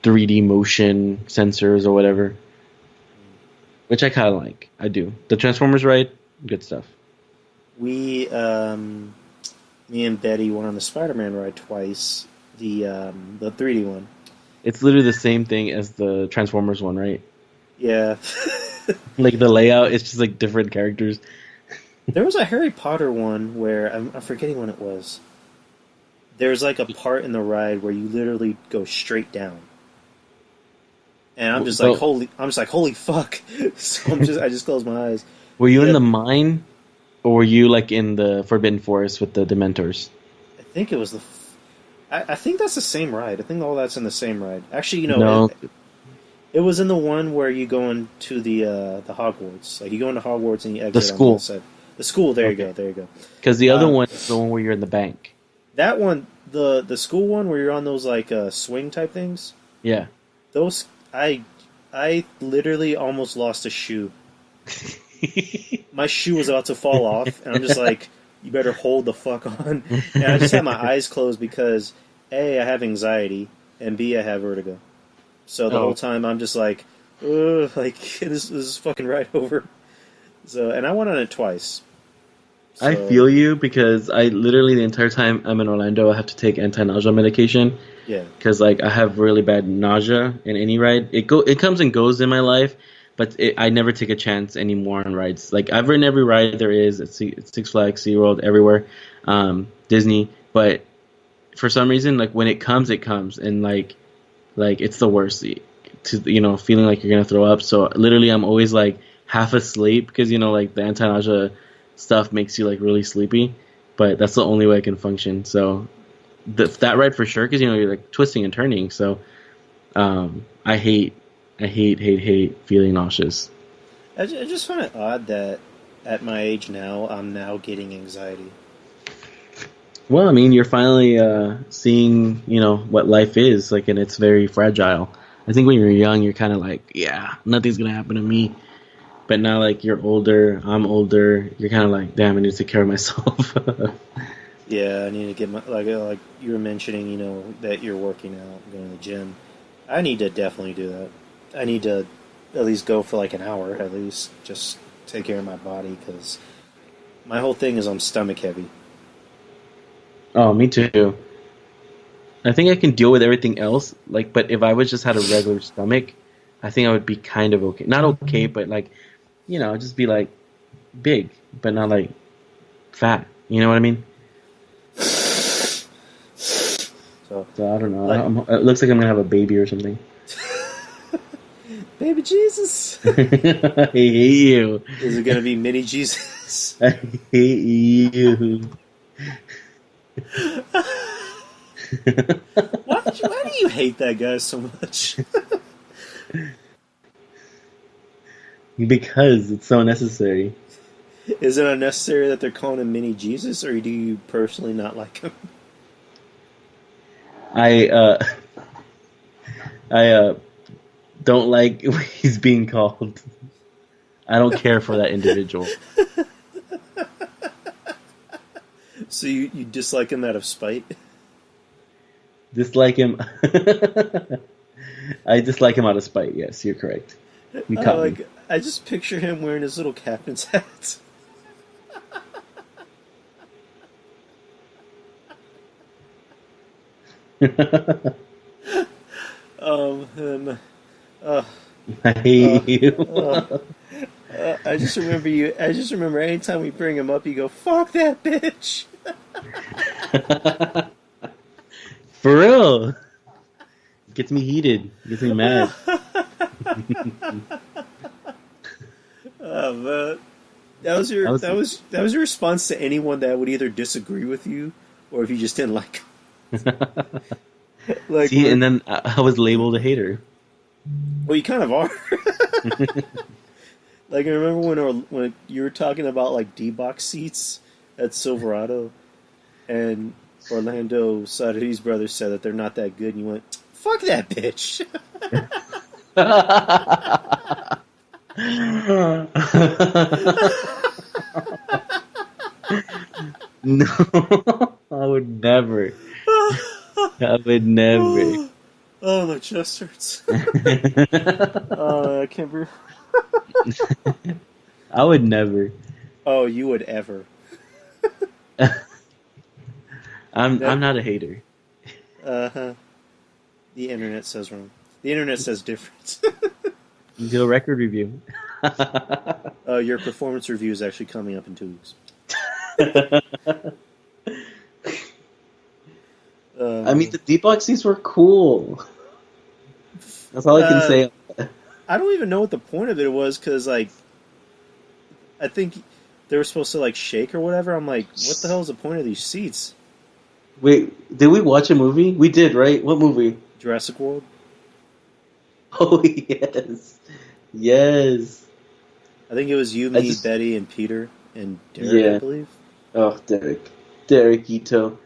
3D motion sensors or whatever, which I kind of like. I do. The Transformers ride, good stuff. Me and Betty went on the Spider-Man ride twice. The 3D one. It's literally the same thing as the Transformers one, right? Yeah. Like the layout, it's just like different characters. There was a Harry Potter one where I'm forgetting when it was. There's like a part in the ride where you literally go straight down, and I'm just like holy fuck! So I just close my eyes. Were you in the mine, or were you like in the Forbidden Forest with the Dementors? I think it was I think that's the same ride. I think all that's in the same ride. Actually, No. It was in the one where you go into the Hogwarts. Like you go into Hogwarts and you exit The school. on the side. The school. There you go. Because the other one is the one where you're in the bank. That one, the school one where you're on those like swing type things. Yeah. Those I literally almost lost a shoe. My shoe was about to fall off, and I'm just like, you better hold the fuck on. And I just had my eyes closed because A, I have anxiety, and B, I have vertigo. So the whole time I'm just like, ugh, like this is fucking right over. So, and I went on it twice. So, I feel you because I literally the entire time I'm in Orlando, I have to take anti-nausea medication. Yeah. Because like I have really bad nausea in any ride. It comes and goes in my life, but I never take a chance anymore on rides. Like I've ridden every ride there is at Six Flags, SeaWorld, everywhere, Disney. But for some reason, like when it comes, and like it's the worst. To feeling like you're gonna throw up. So literally, I'm always like half asleep because like the anti-nausea stuff makes you like really sleepy. But that's the only way I can function. So that ride for sure because you're like twisting and turning. So I hate feeling nauseous. I just find it odd that at my age now, I'm now getting anxiety. Well, I mean, you're finally seeing, what life is like, and it's very fragile. I think when you're young, you're kind of like, yeah, nothing's gonna happen to me. But now, like, you're older, I'm older. You're kind of like, damn, I need to take care of myself. Yeah, I need to get my like you were mentioning, that you're working out, going to the gym. I need to definitely do that. I need to at least go for like an hour, at least, just take care of my body because my whole thing is I'm stomach heavy. Oh, me too. I think I can deal with everything else, like, but if I was just had a regular stomach, I think I would be kind of okay. Not okay, but like, just be like big, but not like fat. You know what I mean? So, So I don't know. like, It looks like I'm gonna have a baby or something. baby Jesus. I hate you. Is it gonna be mini Jesus? I hate you. Why do you hate that guy so much? Because it's so necessary. Is it unnecessary that they're calling him mini Jesus, or do you personally not like him? I I don't like what he's being called. I don't care for that individual. So you dislike him out of spite? Dislike him. I dislike him out of spite. Yes, you're correct. You caught me. I just picture him wearing his little captain's hat. Him. I hate you. I just remember you. I just remember anytime we bring him up, you go, "Fuck that bitch." For real. Gets me heated. Gets me mad. Oh man, that was your response to anyone that would either disagree with you or if you just didn't like. Like, see, and then I was labeled a hater. Well, you kind of are. Like, I remember when you were talking about like D-box seats at Silverado, and Orlando Sadi's brothers said that they're not that good, and you went, "Fuck that bitch." No, I would never. I would never. Oh, my chest hurts. I can't breathe. I would never. Oh, you would ever. I'm not a hater. Uh-huh. The internet says wrong. The internet says different. Do a record review. Your performance review is actually coming up in 2 weeks. I mean, the D-box seats were cool. That's all I can say. I don't even know what the point of it was, because, like, I think they were supposed to, like, shake or whatever. I'm like, what the hell is the point of these seats? Wait, did we watch a movie? We did, right? What movie? Jurassic World? Oh, yes. Yes. I think it was you, me, Betty, and Peter, and Derek, yeah. I believe. Oh, Derek Ito.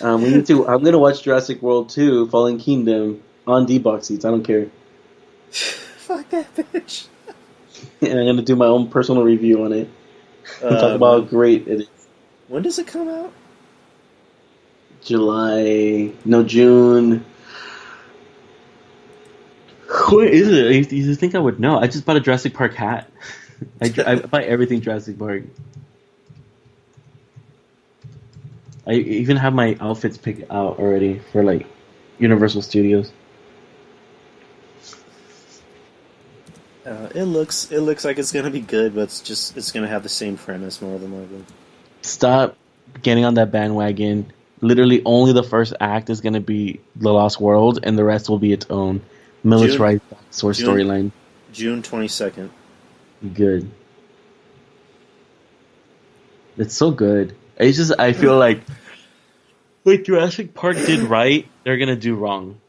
I'm gonna watch Jurassic World 2, Fallen Kingdom on D-box seats. I don't care. Fuck that bitch. And I'm gonna do my own personal review on it. Talk about how great it is. When does it come out? June. What is it? You think I would know? I just bought a Jurassic Park hat. I buy everything Jurassic Park. I even have my outfits picked out already for like Universal Studios. It looks like it's gonna be good, but it's gonna have the same premise more than likely. Stop getting on that bandwagon. Literally, only the first act is gonna be the Lost World, and the rest will be its own militarized dinosaur storyline. June 22nd. Good. It's so good. It's just I feel like Jurassic Park did right, they're gonna do wrong.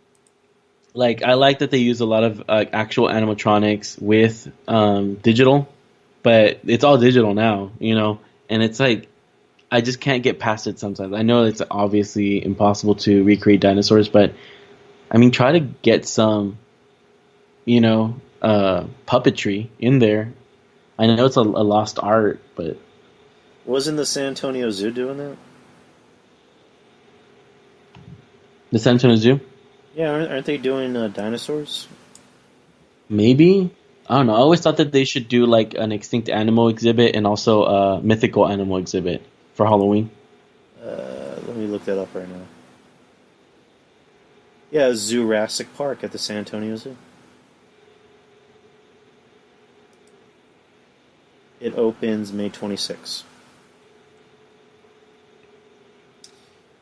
Like, I like that they use a lot of actual animatronics with digital, but it's all digital now, you know? And it's like, I just can't get past it sometimes. I know it's obviously impossible to recreate dinosaurs, but, I mean, try to get some, you know, puppetry in there. I know it's a lost art, but... Wasn't the San Antonio Zoo doing that? The San Antonio Zoo? Yeah, aren't they doing dinosaurs? Maybe. I don't know. I always thought that they should do like an extinct animal exhibit and also a mythical animal exhibit for Halloween. Let me look that up right now. Yeah, Jurassic Park at the San Antonio Zoo. It opens May 26th.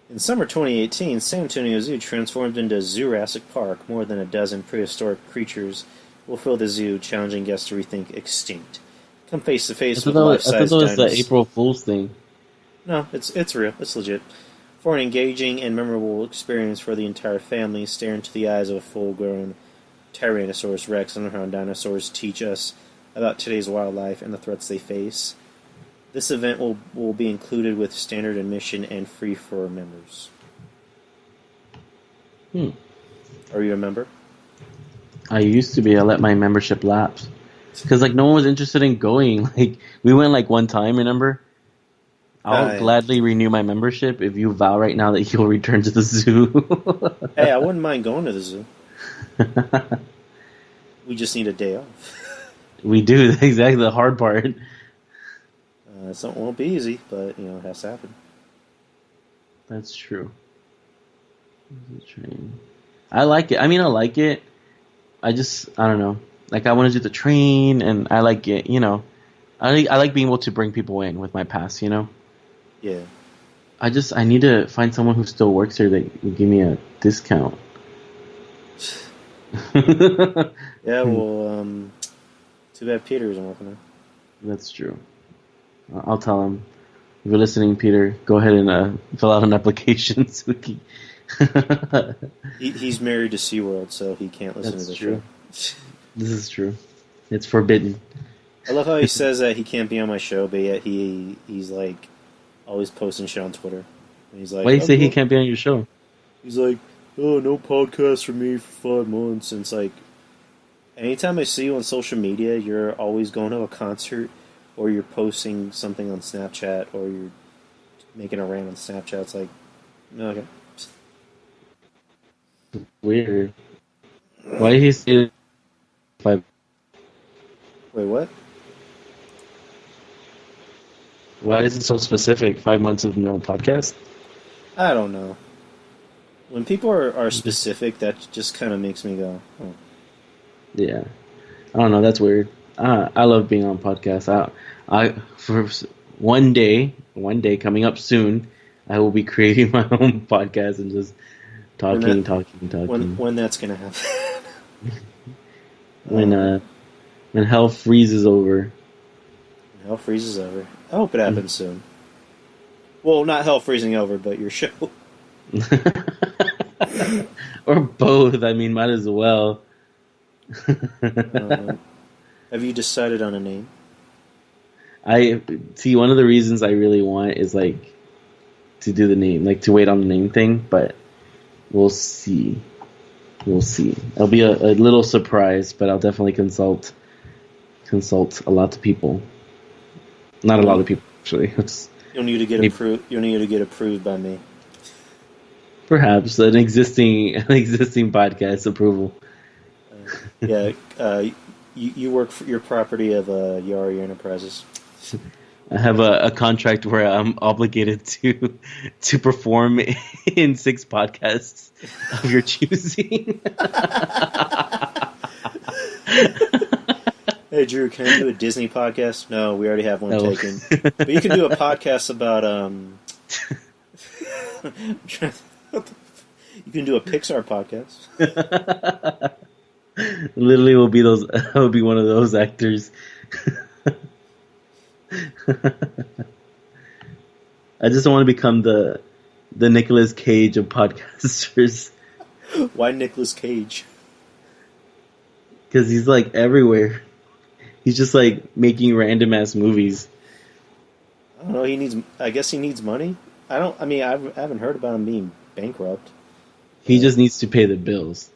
In summer 2018, San Antonio Zoo transformed into Jurassic Park. More than a dozen prehistoric creatures will fill the zoo, challenging guests to rethink extinct. Come face to face with I thought life-size that was the dinos. April Fool's thing. No, it's real. It's legit. For an engaging and memorable experience for the entire family, stare into the eyes of a full-grown Tyrannosaurus Rex and learn how dinosaurs teach us about today's wildlife and the threats they face. This event will be included with standard admission and free for members. Are you a member? I used to be. I let my membership lapse because like no one was interested in going. Like we went like one time. Remember? I'll gladly renew my membership if you vow right now that you'll return to the zoo. Hey, I wouldn't mind going to the zoo. We just need a day off. We do exactly the hard part. It won't be easy, but it has to happen. That's true. Train. I like it. I mean, I like it. I don't know. Like, I want to do the train, and I like it. I like being able to bring people in with my pass. Yeah. I need to find someone who still works here that will give me a discount. Yeah. Well, too bad Peter isn't working there. That's true. I'll tell him. If you're listening, Peter, go ahead and fill out an application. So He's married to SeaWorld, so he can't listen to the show. This is true. It's forbidden. I love how he says that he can't be on my show, but yet he's like always posting shit on Twitter. And he's like, why do you say he can't be on your show? He's like, oh, no podcast for me for 5 months. And it's like, anytime I see you on social media, you're always going to a concert, or you're posting something on Snapchat, or you're making a rant on Snapchat. It's like, okay. Weird. Why did he say 5? Wait, what? Why is it so specific? 5 months of no podcast? I don't know. When people are specific, that just kind of makes me go, oh. Yeah. I don't know. That's weird. I love being on podcasts. For one day coming up soon, I will be creating my own podcast and just talking. When that's gonna happen? When hell freezes over. Hell freezes over. I hope it happens soon. Well, not hell freezing over, but your show. Or both. I mean, might as well. Have you decided on a name? I see. One of the reasons I really want is like to do the name, like to wait on the name thing. But we'll see. It'll be a little surprise, but I'll definitely consult a lot of people. Not a lot of people, actually. You'll need to get approved. You'll need to get approved by me. Perhaps an existing podcast approval. You work for your property of Yari Enterprises. I have a contract where I'm obligated to perform in 6 podcasts of your choosing. Hey Drew, can I do a Disney podcast? No, we already have one taken. But you can do a podcast about you can do a Pixar podcast. Literally, will be one of those actors. I just want to become the Nicolas Cage of podcasters. Why Nicolas Cage? Because he's like everywhere. He's just like making random ass movies. I don't know. I guess he needs money. I haven't heard about him being bankrupt. He just needs to pay the bills.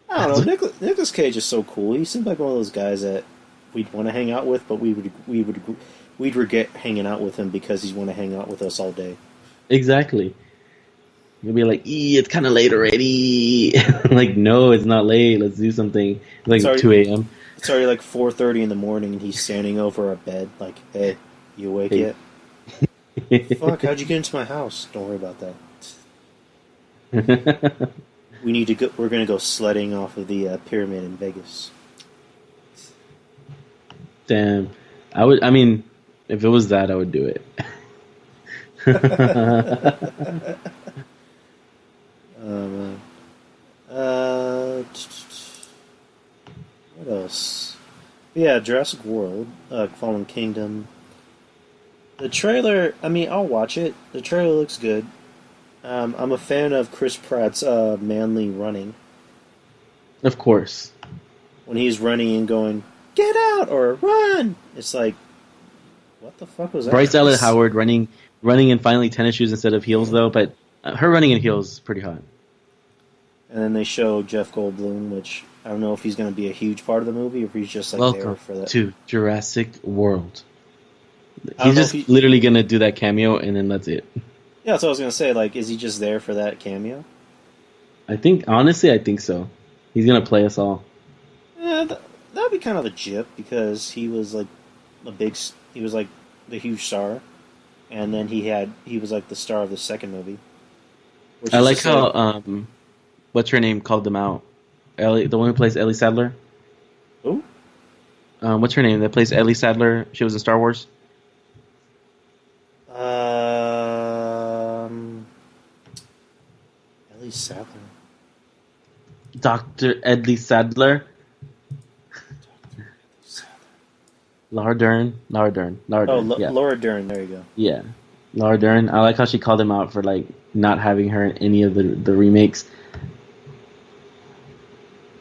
I don't know. Nicolas Cage is so cool. He seems like one of those guys that we'd want to hang out with, but we'd regret hanging out with him because he's want to hang out with us all day. Exactly. You'll be like, it's kind of late already. Like, no, it's not late. Let's do something. It's like 2 a.m. It's already like 4:30 in the morning, and he's standing over our bed like, hey, you awake yet? Fuck, how'd you get into my house? Don't worry about that. We need to go. We're going to go sledding off of the pyramid in Vegas. Damn. If it was that, I would do it. Man. Uh, what else? Yeah, Jurassic World, Fallen Kingdom. The trailer, I mean, I'll watch it. The trailer looks good. I'm a fan of Chris Pratt's manly running. Of course. When he's running and going, get out or run! It's like, what the fuck was that? Bryce Dallas Howard running in finally tennis shoes instead of heels, though, but her running in heels is pretty hot. And then they show Jeff Goldblum, which I don't know if he's going to be a huge part of the movie or if he's just like Welcome there for that. to Jurassic World. He's just literally going to do that cameo, and then that's it. Yeah, that's what I was going to say. Like, is he just there for that cameo? Honestly, I think so. He's going to play us all. Yeah, that would be kind of legit because he was like he was like the huge star, and then he was like the star of the second movie. I like how what's her name called them out? Ellie, the one who plays Ellie Sadler. Who? What's her name that plays Ellie Sadler? She was in Star Wars. Ellie Sadler. Dr. Edley Sadler. Laura Dern. Oh, yeah. Laura Dern. There you go. Yeah, Laura Dern. I like how she called him out for like not having her in any of the remakes.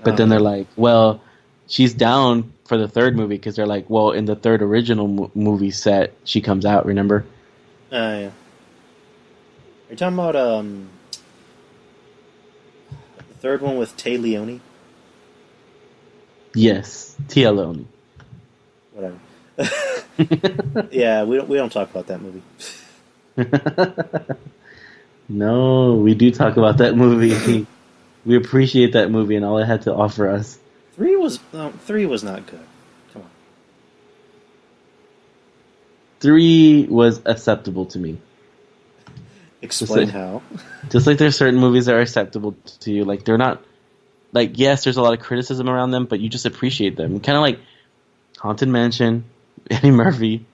But then they're like, well, she's down for the third movie because they're like, well, in the third original movie set, she comes out. Remember? Yeah. You're talking about the third one with Tay Leone? Yes, Tia Leone. Whatever. Yeah, we don't talk about that movie. No, we do talk about that movie. We appreciate that movie and all it had to offer us. 3 was not good. Come on. 3 was acceptable to me. Explain how. Just like there's certain movies that are acceptable to you. Like, they're not... Like, yes, there's a lot of criticism around them, but you just appreciate them. Kind of like Haunted Mansion, Eddie Murphy.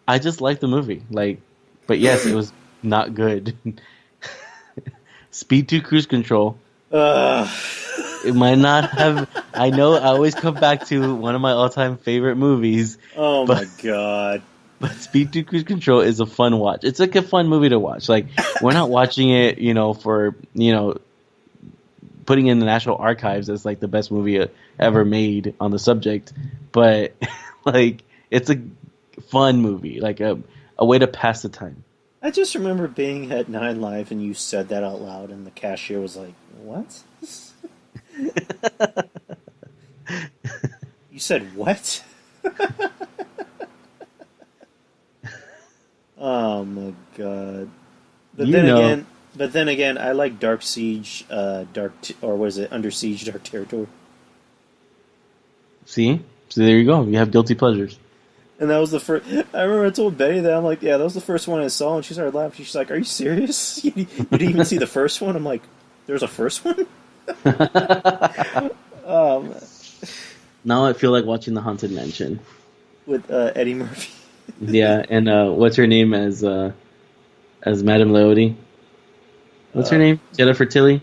I just like the movie. Like, but yes, it was not good. Speed 2 Cruise Control. It might not have... I know I always come back to one of my all-time favorite movies. Oh my god. But Speed 2 Cruise Control is a fun watch. It's like a fun movie to watch. Like, we're not watching it, for, putting in the National Archives as like the best movie ever made on the subject. But like, it's a fun movie, like a way to pass the time. I just remember being at 9 Live and you said that out loud and the cashier was like, what? You said what? Oh my god. But then again, I like Dark Siege, Under Siege, Dark Territory. See? So there you go. You have guilty pleasures. And that was the first... I remember I told Betty that. I'm like, yeah, that was the first one I saw. And she started laughing. She's like, are you serious? You didn't even see the first one? I'm like, there's a first one? Now I feel like watching The Haunted Mansion. With Eddie Murphy. Yeah, and what's her name as Madame Leody? What's her name? Jennifer Tilly?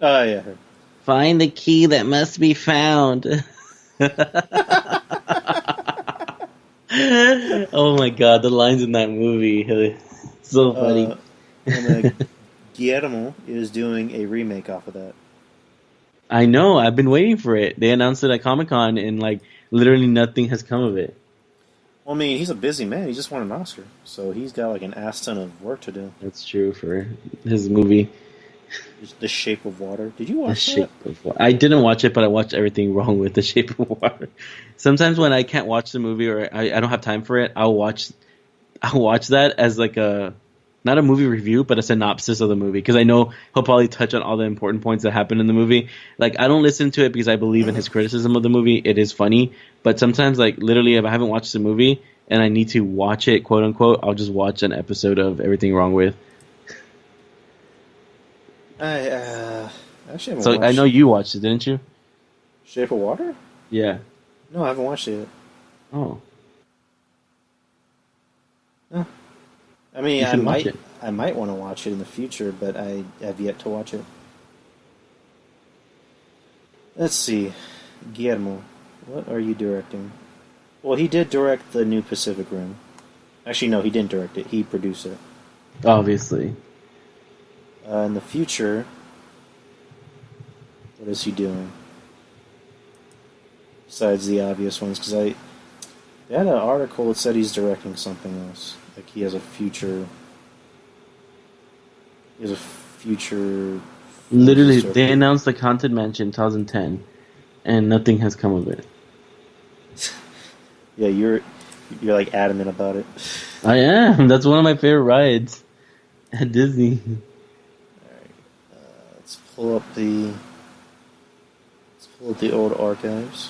Oh, yeah, her. Find the key that must be found. Oh my god, the lines in that movie. So funny. And Guillermo is doing a remake off of that. I know, I've been waiting for it. They announced it at Comic-Con and like literally nothing has come of it. Well, I mean, he's a busy man. He just won an Oscar. So he's got like an ass ton of work to do. That's true for his movie. The Shape of Water. Did you watch The Shape of Water? I didn't watch it, but I watched everything wrong with The Shape of Water. Sometimes when I can't watch the movie or I don't have time for it, I'll watch that as like not a movie review, but a synopsis of the movie because I know he'll probably touch on all the important points that happen in the movie. Like, I don't listen to it because I believe in his criticism of the movie. It is funny, but sometimes, like, literally, if I haven't watched the movie and I need to watch it, quote unquote, I'll just watch an episode of Everything Wrong With. I actually haven't So watched I know you watched it, didn't you? Shape of Water? Yeah. No, I haven't watched it yet. Oh. No. I mean, You should watch it. I might want to watch it in the future, but I have yet to watch it. Let's see, Guillermo, what are you directing? Well, he did direct the new Pacific Rim. Actually, no, he didn't direct it. He produced it. Obviously. In the future, what is he doing? Besides the obvious ones, because they had an article that said he's directing something else. Like he has a future. He has a future. Literally, they announced the Content Mansion 2010, and nothing has come of it. Yeah, you're like adamant about it. I am. That's one of my favorite rides at Disney. Alright, let's pull up the old archives.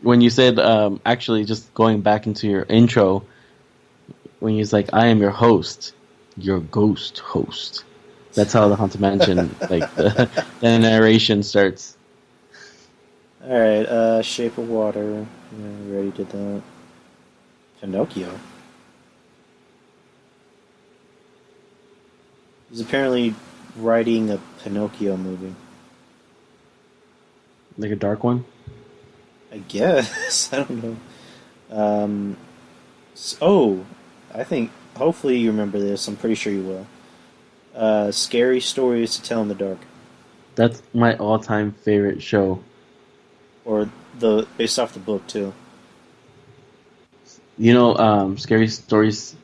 When you said, actually, just going back into your intro, when you was like, "I am your host, your ghost host." That's how the Haunted Mansion, like the narration starts. All right, Shape of Water. Yeah, we already did that. Pinocchio. He's apparently writing a Pinocchio movie. Like a dark one? I guess. I don't know. I think, hopefully you remember this. I'm pretty sure you will. Scary Stories to Tell in the Dark. That's my all-time favorite show. Or based off the book, too. You know, Scary Stories...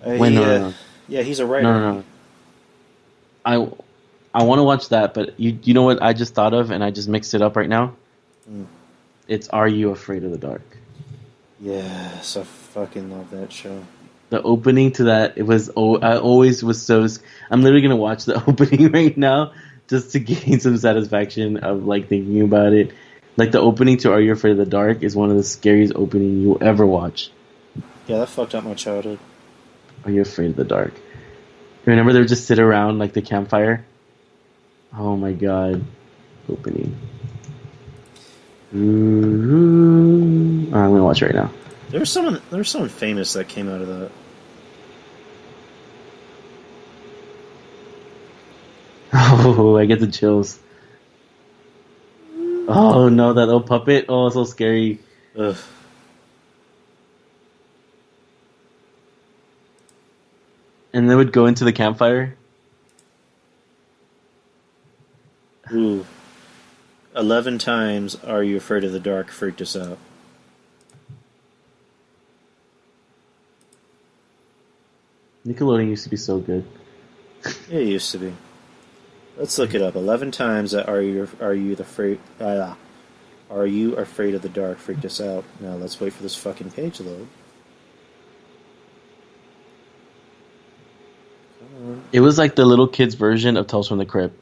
Wait, no. Yeah, he's a writer. No. I want to watch that, but you know what I just thought of, and I just mixed it up right now? It's Are You Afraid of the Dark? Yes, I fucking love that show. The opening to that, I always was so... I'm literally going to watch the opening right now just to gain some satisfaction of, like, thinking about it. Like, the opening to Are You Afraid of the Dark is one of the scariest openings you'll ever watch. Yeah, that fucked up my childhood. Are You Afraid of the Dark? Remember they would just sit around, like, the campfire? Oh my god. Opening. I'm going to watch it right now. There was someone famous that came out of that. Oh, I get the chills. Oh no, that little puppet. Oh, it's so scary. Ugh. And they would go into the campfire. Ooh. 11 times Are You Afraid of the Dark freaked us out. Nickelodeon used to be so good. Yeah, it used to be. Let's look it up. 11 times that Are You Afraid of the Dark freaked us out. Now let's wait for this fucking page to load. It was like the little kids version of Tales from the Crypt.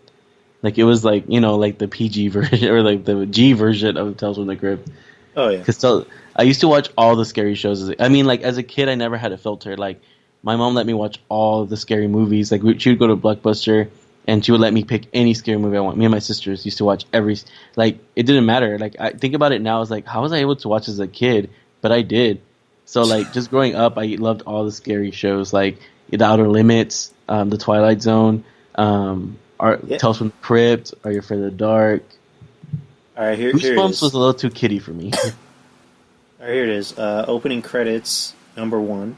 Like it was like, you know, like the PG version or like the G version of Tales from the Crypt. Oh yeah. Because I used to watch all the scary shows. I mean, like as a kid, I never had a filter. Like my mom let me watch all the scary movies. Like she would go to Blockbuster and she would let me pick any scary movie I want. Me and my sisters used to watch like it didn't matter. Like I think about it now, it's like how was I able to watch as a kid? But I did. So like just growing up, I loved all the scary shows like The Outer Limits, The Twilight Zone, Tales from the Crypt, Are You Afraid of the Dark. All right, here it is. Goosebumps was a little too kiddie for me. All right, here it is. Opening credits, number 1.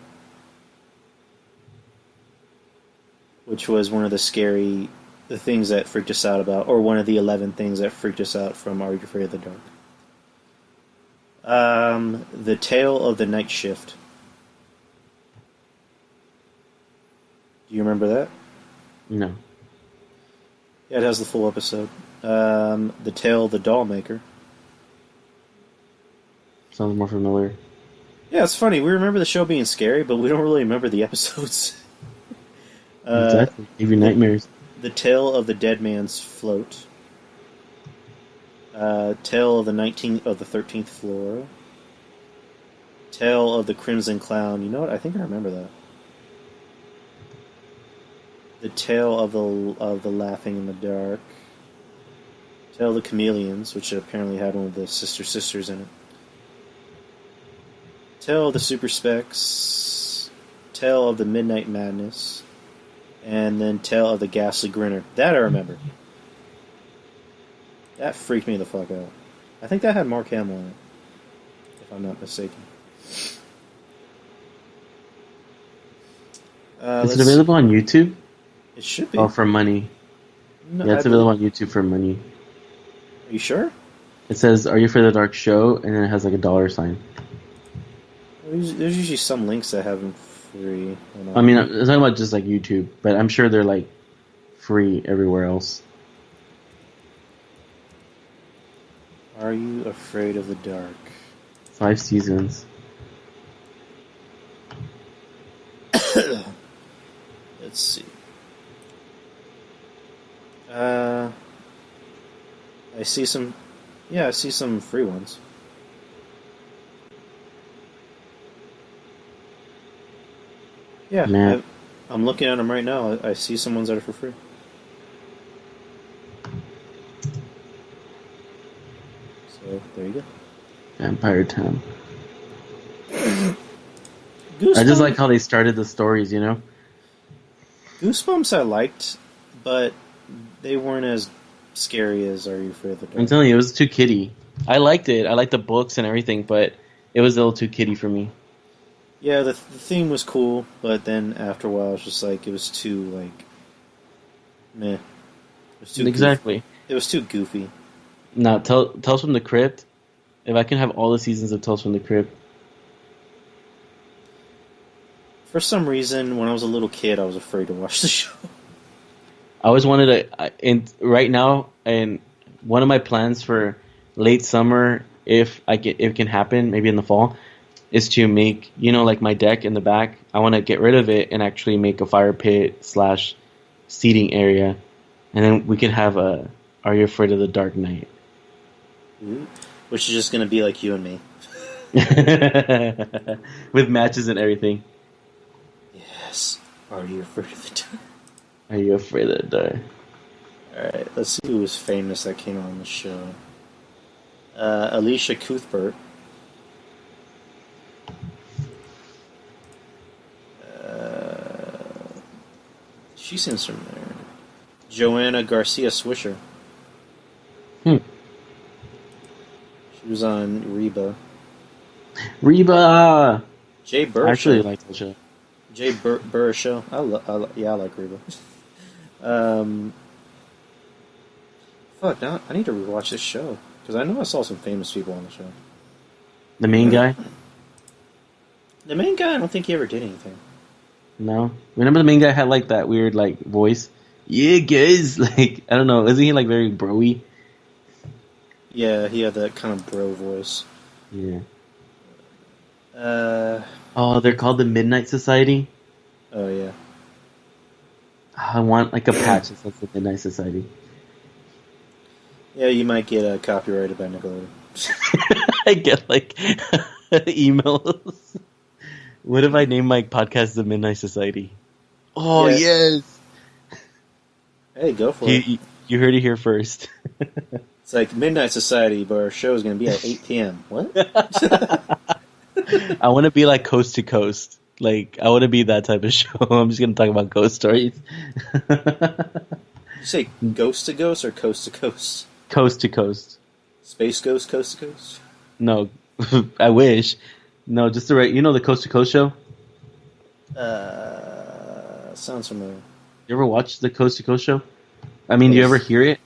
Which was one of the things that freaked us out about, or one of the 11 things that freaked us out from Are You Afraid of the Dark. The Tale of the Night Shift. Do you remember that? No. Yeah, it has the full episode. The Tale of the Doll Maker. Sounds more familiar. Yeah, it's funny. We remember the show being scary, but we don't really remember the episodes. Exactly. Give you nightmares. The Tale of the Dead Man's Float. Tale of the 13th Floor. Tale of the Crimson Clown. You know what? I think I remember that. The Tale of the Laughing in the Dark. Tale of the Chameleons, which apparently had one of the sisters in it. Tale of the Super Specs. Tale of the Midnight Madness. And then Tale of the Ghastly Grinner. That I remember. That freaked me the fuck out. I think that had Mark Hamill in it, if I'm not mistaken. Is it available on YouTube? It should be. Oh, for money. No, Yeah, it's available on YouTube for money. Are you sure? It says, "Are you for the dark show?" and then it has like a dollar sign. There's usually some links that have them free. I mean, I'm talking about just like YouTube, but I'm sure they're like free everywhere else. Are you afraid of the dark? 5 seasons. Let's see. I see some. Yeah, I see some free ones. Yeah, Man. I'm looking at them right now. I see some ones that are for free. So there you go. Vampire Town. Goosebumps. I just like how they started the stories, you know? Goosebumps I liked, but they weren't as scary as Are You Afraid of the Dark? I'm telling you, it was too kiddie. I liked it. I liked the books and everything, but it was a little too kiddie for me. Yeah, the theme was cool, but then after a while, it was just like it was too like meh. It was too Exactly. Goofy. It was too goofy. Now, Tales from the Crypt. If I can have all the seasons of Tales from the Crypt. For some reason, when I was a little kid, I was afraid to watch the show. I always wanted to, and right now, and one of my plans for late summer, if it can happen, maybe in the fall, is to make, like my deck in the back. I want to get rid of it and actually make a fire pit / seating area, and then we could have a Are You Afraid of the Dark Night? Ooh. Which is just going to be like you and me. With matches and everything. Yes. Are you afraid of the dark? Are you afraid of the dark? Alright, let's see who was famous that came on the show. Alicia Cuthbert. She seems familiar. Joanna Garcia Swisher. She was on Reba. Reba! Jay Burr. I actually like that show. Jay Burr show. I like Reba. Fuck, now I need to rewatch this show because I know I saw some famous people on the show. The main guy? The main guy, I don't think he ever did anything. No. Remember the main guy had like that weird like voice? Yeah, guys. Like, I don't know. Isn't he like very bro-y? Yeah, he had that kind of bro voice. Yeah. Oh, they're called the Midnight Society? Oh, yeah. I want like a patch that says the Midnight Society. Yeah, you might get copyrighted by Nickelodeon. I get like emails. What if I name my podcast the Midnight Society? Oh, Yeah. yes! Hey, go for it. You heard it here first. It's like Midnight Society, but our show is going to be at 8 p.m. What? I want to be like Coast to Coast. Like, I want to be that type of show. I'm just going to talk about ghost stories. You say Ghost to Ghost or Coast to Coast? Coast to Coast. Space Ghost, Coast to Coast? No, I wish. No, just the right. You know the Coast to Coast show? Sounds familiar. You ever watch the Coast to Coast show? I mean, do you ever hear it?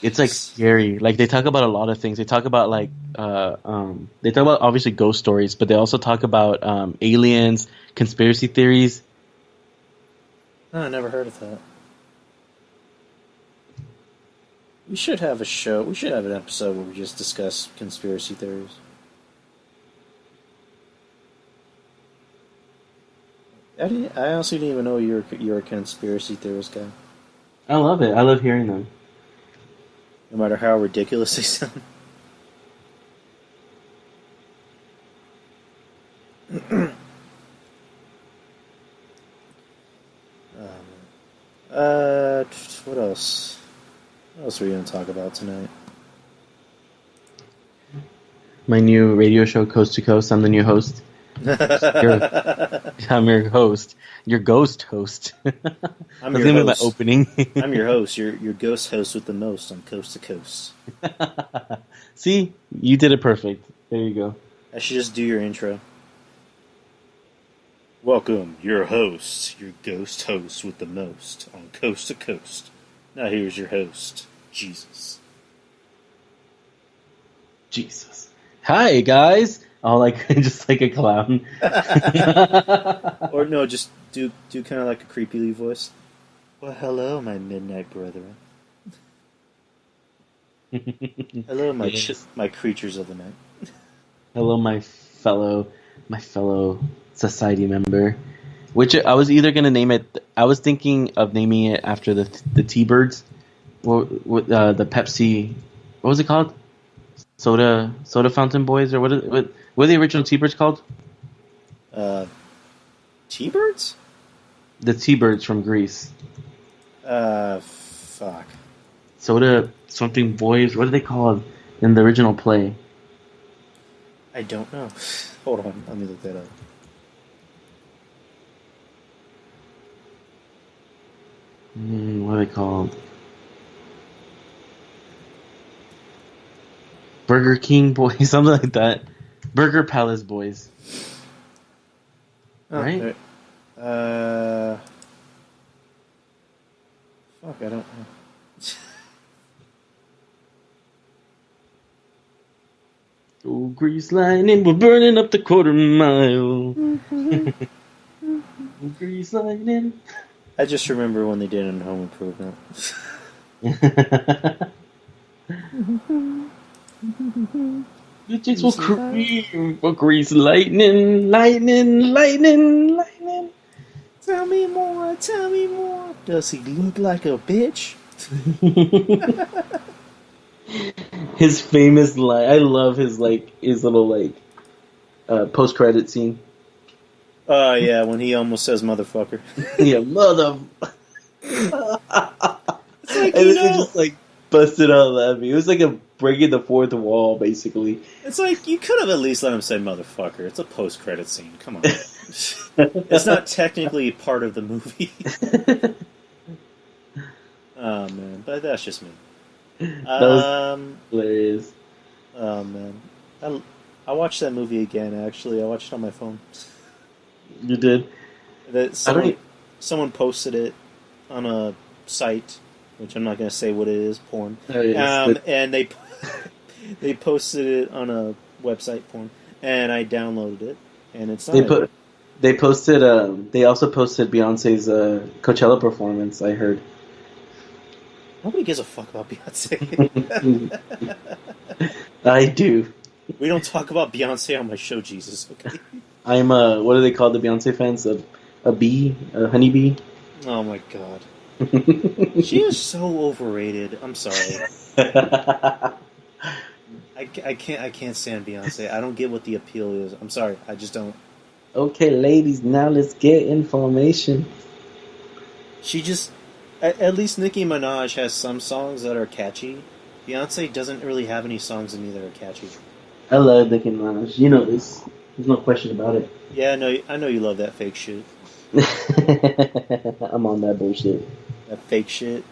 It's like scary. Like they talk about a lot of things. They talk about like they talk about obviously ghost stories, but they also talk about aliens, conspiracy theories. Oh, I never heard of that. We should have a show. We should have an episode where we just discuss conspiracy theories. I honestly didn't even know you're a conspiracy theorist guy. I love it. I love hearing them. No matter how ridiculous they sound. What else? What else are we going to talk about tonight? My new radio show, Coast to Coast. I'm the new host. I'm your host. Your ghost host. I'm That's your gonna be my host. opening. I'm your host. Your ghost host with the most on Coast to Coast. See, you did it perfect. There you go. I should just do your intro. Welcome, your host, your ghost host with the most on Coast to Coast. Now here's your host, Jesus. Jesus. Hi guys. Oh, like just like a clown. Or no, just do kind of like a creepy Lee voice. Well, hello, my midnight brethren. Hello, my Yes. my creatures of the night. Hello, my fellow society member. Which I was either gonna name it. I was thinking of naming it after the T-Birds, or the Pepsi. What was it called? Soda Fountain Boys, or what were the original T-Birds called? T-Birds? The T-Birds from Greece. Fuck. Soda something boys. What are they called in the original play? I don't know. Hold on, let me look that up. What are they called? Burger King Boys, something like that. Burger Palace Boys. Right? Fuck, I don't know. Oh, grease lightning, we're burning up the quarter mile. Oh, grease lightning. I just remember when they did it in Home Improvement. The chicks will scream for grease lightning, lightning, lightning, lightning. Tell me more, tell me more. Does he look like a bitch? His famous line. I love his little post credit scene. Oh, yeah, when he almost says motherfucker. Yeah, mother. It's And like, then they just busted out laughing. It was like a breaking the fourth wall, basically. It's like, you could have at least let him say motherfucker. It's a post-credit scene. Come on. It's not technically part of the movie. Oh, man. But that's just me. That was hilarious. Oh, man. I watched that movie again, actually. I watched it on my phone. You did? Someone posted it on a site, which I'm not going to say what it is, porn. Oh, yes, and they posted it on a website, porn, and I downloaded it, and it's not. They posted. They also posted Beyonce's Coachella performance. I heard. Nobody gives a fuck about Beyonce. I do. We don't talk about Beyonce on my show, Jesus. Okay. I'm what do they call the Beyonce fans? A bee, a honeybee. Oh my god. She is so overrated. I'm sorry. I can't stand Beyonce. I don't get what the appeal is. I'm sorry. I just don't. Okay, ladies, now let's get information. She just... At least Nicki Minaj has some songs that are catchy. Beyonce doesn't really have any songs to me that are catchy. I love Nicki Minaj. You know this. There's no question about it. Yeah, I know you love that fake shit. I'm on that bullshit. That fake shit.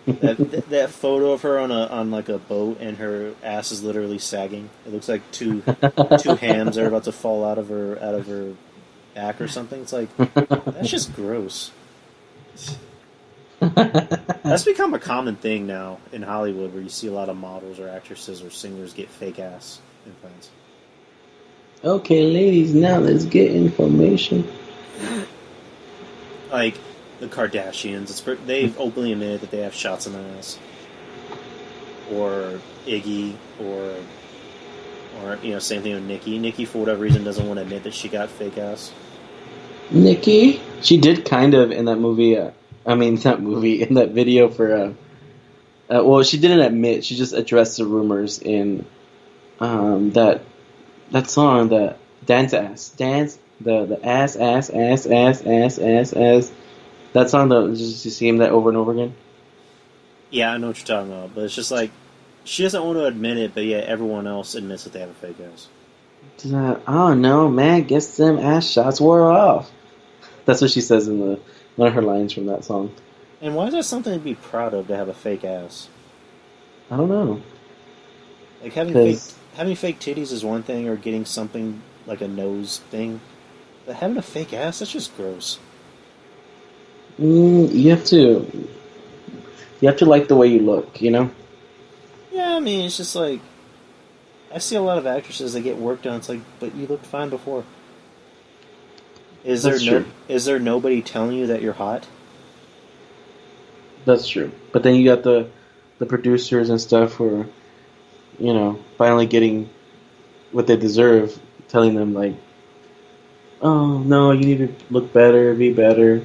That photo of her on a boat and her ass is literally sagging. It looks like two hams are about to fall out of her back or something. It's like, that's just gross. That's become a common thing now in Hollywood, where you see a lot of models or actresses or singers get fake ass implants. Okay, ladies, now let's get information. Like the Kardashians, they've openly admitted that they have shots in their ass. Or Iggy, or same thing with Nicki. Nicki, for whatever reason, doesn't want to admit that she got fake ass. Nicki, she did kind of in that movie. In that video for. Well, she didn't admit. She just addressed the rumors in that song, the dance, the ass. That song, that just you see him that over and over again. Yeah, I know what you're talking about, but it's just like she doesn't want to admit it, but yeah, everyone else admits that they have a fake ass. I don't know, man. Guess them ass shots wore off. That's what she says in the one of her lines from that song. And why is that something to be proud of to have a fake ass? I don't know. Like Because having fake titties is one thing, or getting something like a nose thing. But having a fake ass, that's just gross. you have to like the way you look, you know? Yeah, I mean, it's just like I see a lot of actresses that get work done. It's like, but you looked fine before. That's true. Is there nobody telling you that you're hot? That's true. But then you got the producers and stuff who are, finally getting what they deserve, telling them like, "Oh no, you need to look better, be better."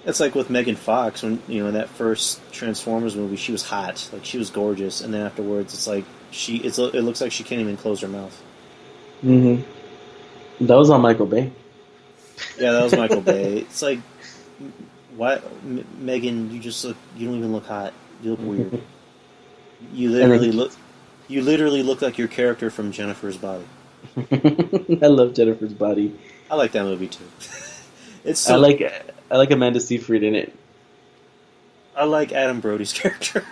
It's like with Megan Fox when in that first Transformers movie, she was hot, like she was gorgeous, and then afterwards, it's like it looks like she can't even close her mouth. hmm That was on Michael Bay. Yeah, that was Michael Bay. It's like, why, Megan? You don't even look hot. You look weird. You And literally then look, you literally look like your character from Jennifer's Body. I love Jennifer's Body. I like that movie too. It's I so like I like Amanda Seyfried in it. I like Adam Brody's character.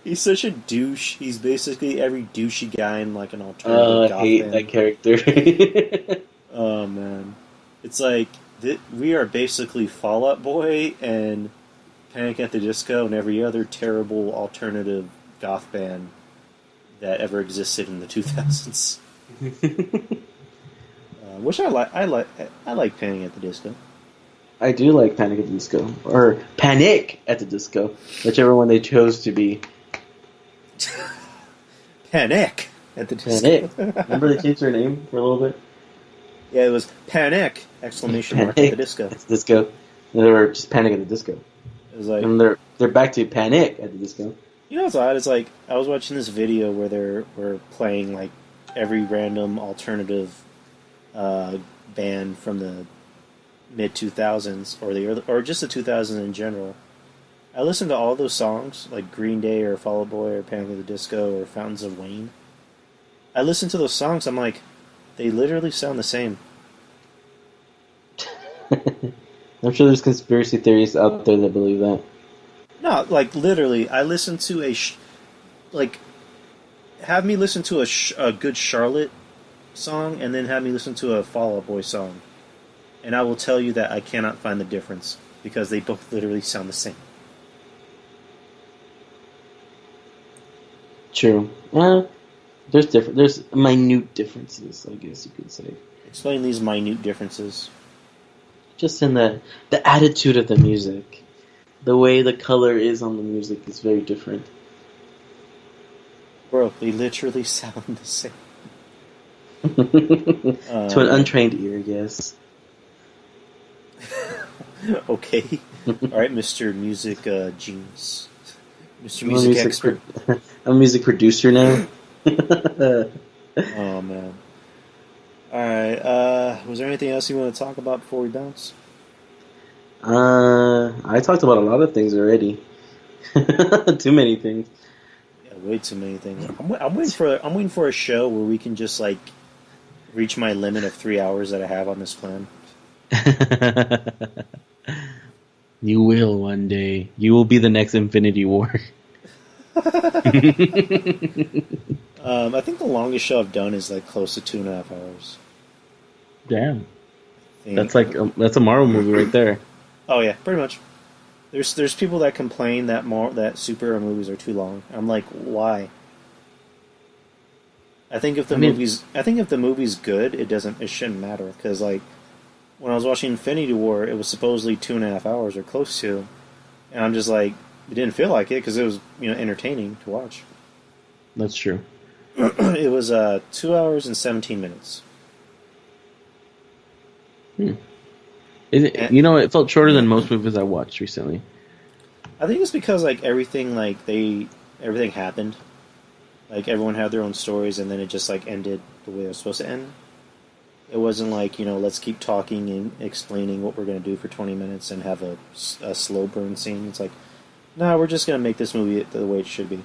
He's such a douche. He's basically every douchey guy in like an alternative I goth hate band. that character. Oh man, it's like we are basically Fall Out Boy and Panic at the Disco and every other terrible alternative goth band that ever existed in the 2000s. Which I like. I like Panic at the Disco. I do like Panic at the Disco, or Panic at the Disco, whichever one they chose to be. Panic at the Disco. Panic. Remember they changed their name for a little bit? Yeah, it was Panic! Exclamation mark at the Disco. At the Disco. And they were just Panic at the Disco. It was like, And they're back to Panic at the Disco. you know what's odd? It's like I was watching this video where they were playing like every random alternative band from the mid 2000s or just the 2000s in general. I listened to all those songs like Green Day or Fall Out Boy or Panic at the Disco or Fountains of Wayne. I listened to those songs. I'm like, they literally sound the same. I'm sure there's conspiracy theories out there that believe that. No, like literally, I listened to have me listen to a good Charlotte song and then have me listen to a Fall Out Boy song, and I will tell you that I cannot find the difference because they both literally sound the same. True. There's minute differences, I guess you could say. Explain these minute differences. Just in the attitude of the music. The way the color is on the music is very different. Bro, they literally sound the same. To an untrained ear, yes. Okay. Alright, Mr. Music Genius. Mr. I'm a Music Expert. I'm a music producer now. Oh, man. Alright, was there anything else you want to talk about before we bounce? I talked about a lot of things already. Too many things. Yeah, way too many things. I'm waiting for a show where we can just like reach my limit of 3 hours that I have on this plan. You will one day. You will be the next Infinity War. I think the longest show I've done is like close to 2.5 hours. Damn. I That's think. like that's a Marvel movie right there. Oh yeah, pretty much. There's people that complain that superhero movies are too long. I'm like, why? I think if the movie's good, it shouldn't matter because like when I was watching Infinity War, it was supposedly 2.5 hours or close to, and I'm just like, it didn't feel like it because it was entertaining to watch. That's true. It was 2 hours and 17 minutes. It felt shorter than most movies I watched recently. I think it's because like everything happened, like everyone had their own stories, and then it just like ended the way it was supposed to end. It wasn't like let's keep talking and explaining what we're going to do for 20 minutes and have a slow burn scene. It's like No, we're just gonna make this movie the way it should be.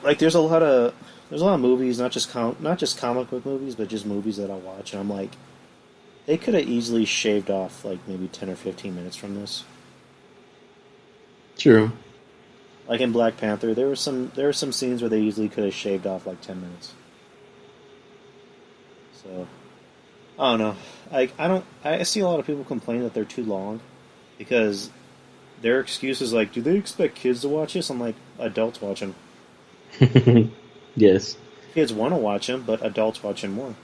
Like, there's a lot of movies, not just comic book movies, but just movies that I watch, and I'm like, they could have easily shaved off like maybe 10 or 15 minutes from this. True. Like in Black Panther, there were some scenes where they easily could have shaved off like 10 minutes. So, I don't know. I see a lot of people complain that they're too long because their excuse is like, do they expect kids to watch this? I'm like, adults watch them. Yes. Kids want to watch them, but adults watch them more.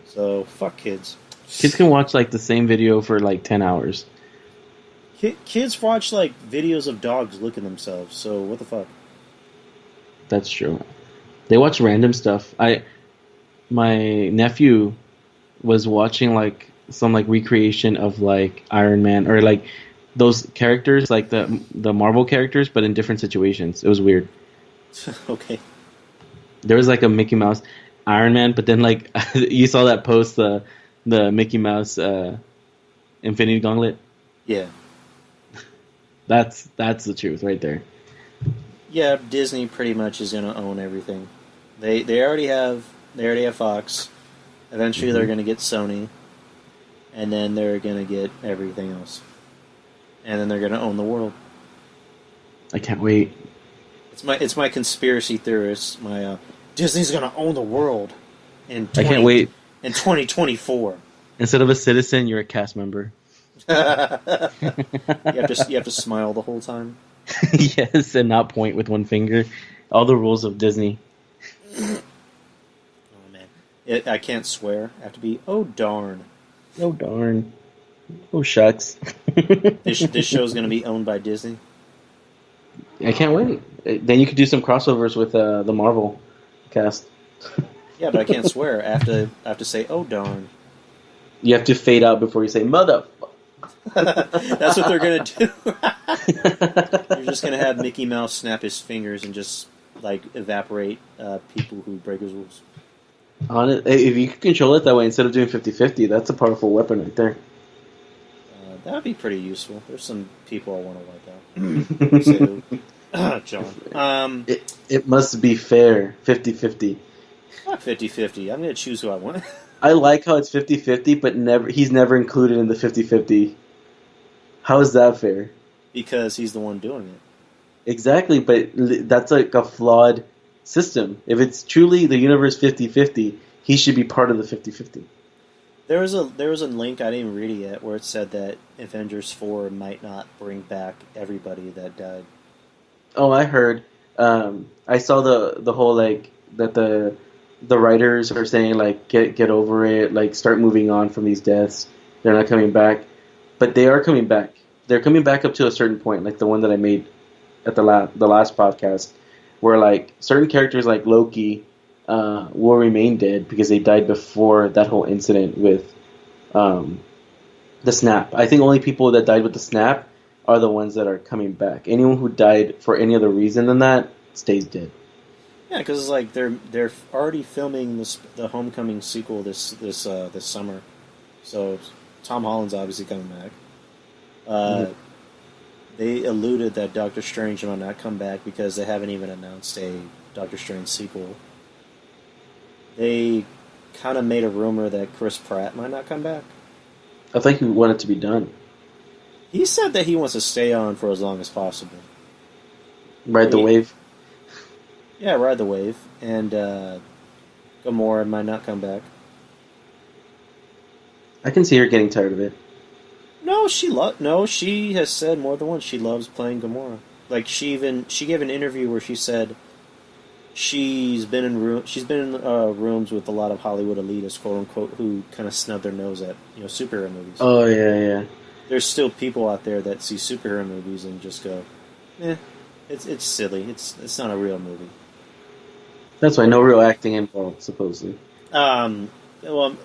So, fuck kids. Kids can watch like the same video for like 10 hours. Kids watch like videos of dogs licking themselves, so what the fuck? That's true. They watch random stuff. My nephew was watching like some like recreation of like Iron Man or like those characters, like the Marvel characters, but in different situations. It was weird. Okay. There was like a Mickey Mouse Iron Man, but then like you saw that post, the Mickey Mouse Infinity Gauntlet. Yeah. That's the truth right there. Yeah, Disney pretty much is gonna own everything. They already have Fox. Eventually, they're gonna get Sony, and then they're gonna get everything else, and then they're gonna own the world. I can't wait. It's my conspiracy theorist. My Disney's gonna own the world I can't wait. In 2024. Instead of a citizen, you're a cast member. You have to smile the whole time. Yes, and not point with one finger. All the rules of Disney. Oh man, I can't swear. I have to be. Oh darn. Oh darn. Oh shucks. This show's gonna be owned by Disney. I can't wait. Then you could do some crossovers with the Marvel cast. Yeah, but I can't swear. I have to say, oh darn. You have to fade out before you say mother. That's what they're gonna do. You're just gonna have Mickey Mouse snap his fingers and just like evaporate people who break his rules. If you could control it that way instead of doing 50-50, that's a powerful weapon right there. That would be pretty useful. There's some people I want to wipe out. Say who? John. It must be fair. 50-50. Not 50-50. I'm gonna choose who I want. I like how it's 50-50, but he's never included in the 50-50. How is that fair? Because he's the one doing it. Exactly, but that's like a flawed system. If it's truly the universe 50-50, he should be part of the 50-50. There was a link, I didn't read it yet, where it said that Avengers 4 might not bring back everybody that died. Oh, I heard. I saw the whole like that the writers are saying like get over it, like start moving on from these deaths. They're not coming back, but they are coming back. They're coming back up to a certain point, like the one that I made at the last podcast, where like certain characters like Loki will remain dead because they died before that whole incident with the snap. I think only people that died with the snap are the ones that are coming back. Anyone who died for any other reason than that stays dead. Yeah, because it's like they're already filming the Homecoming sequel this summer, so Tom Holland's obviously coming back. They alluded that Doctor Strange might not come back because they haven't even announced a Doctor Strange sequel. They kind of made a rumor that Chris Pratt might not come back. I think he wanted it to be done. He said that he wants to stay on for as long as possible. Ride the wave. Yeah, ride the wave. And Gamora might not come back. I can see her getting tired of it. No, she has said more than once she loves playing Gamora. Like she gave an interview where she said she's been in rooms with a lot of Hollywood elitists, quote unquote, who kind of snub their nose at superhero movies. Oh yeah. There's still people out there that see superhero movies and just go, it's silly. It's not a real movie. That's why no real acting involved, supposedly. Well,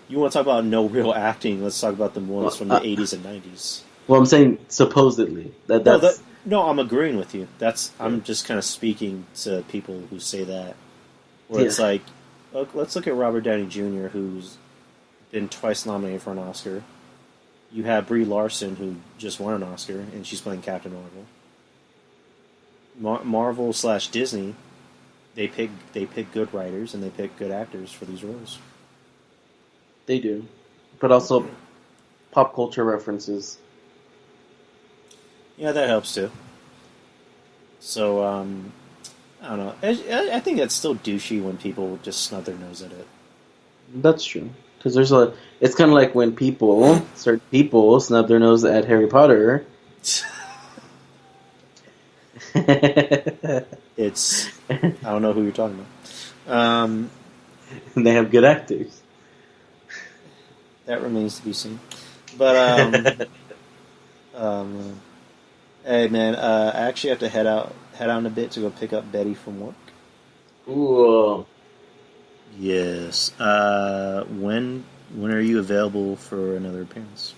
you want to talk about no real acting? Let's talk about the ones from the 80s and 90s. Well, I'm saying supposedly. No, I'm agreeing with you. I'm just kind of speaking to people who say that. Where it's like, let's look at Robert Downey Jr., who's been twice nominated for an Oscar. You have Brie Larson, who just won an Oscar, and she's playing Captain Marvel. Marvel / Disney, they pick good writers and they pick good actors for these roles. They do, but also pop culture references. Yeah, that helps too. So, I don't know. I think that's still douchey when people just snub their nose at it. That's true. Because it's kind of like when certain people, snub their nose at Harry Potter. It's, I don't know who you're talking about. And they have good actors. That remains to be seen. But, hey man, I actually have to head out in a bit to go pick up Betty from work. Ooh. Yes. When are you available for another appearance?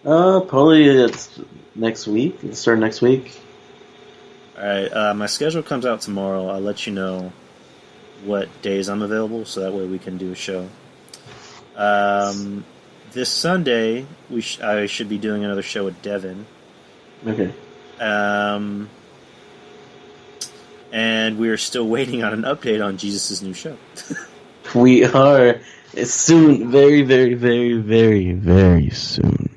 Probably it's next week. Start next week. All right. My schedule comes out tomorrow. I'll let you know what days I'm available, so that way we can do a show. This Sunday I should be doing another show with Devin. Okay. And we are still waiting on an update on Jesus' new show. We are soon, very, very, very, very, very soon.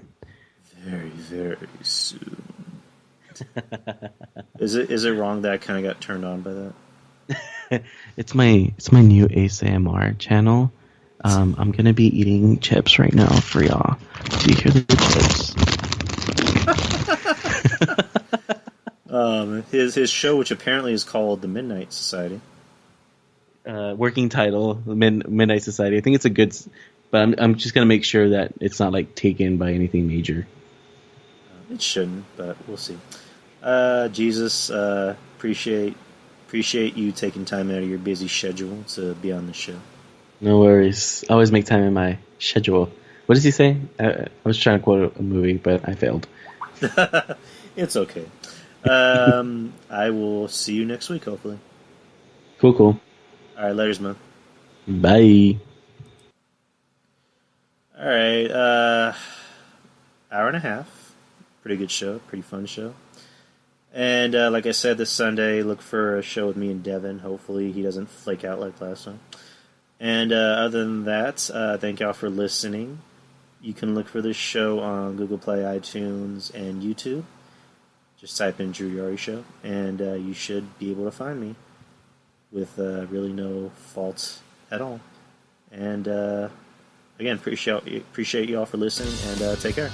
Very, very soon. Is it wrong that I kind of got turned on by that? It's my new ASMR channel. I'm gonna be eating chips right now for y'all. Do you hear the chips? His show, which apparently is called The Midnight Society. Working title, Midnight Society. I think it's a good, but I'm just gonna make sure that it's not like taken by anything major. It shouldn't, but we'll see. Jesus, appreciate you taking time out of your busy schedule to be on the show. No worries. I always make time in my schedule. What does he say? I was trying to quote a movie, but I failed. It's okay. I will see you next week, hopefully. Cool. All right, laters, man. Bye. All right, hour and a half. Pretty good show, pretty fun show. And like I said, this Sunday, look for a show with me and Devin. Hopefully he doesn't flake out like last time. And other than that, thank y'all for listening. You can look for this show on Google Play, iTunes, and YouTube. Just type in Drew Yari Show, and you should be able to find me with really no fault at all. And again, appreciate y'all for listening, and take care.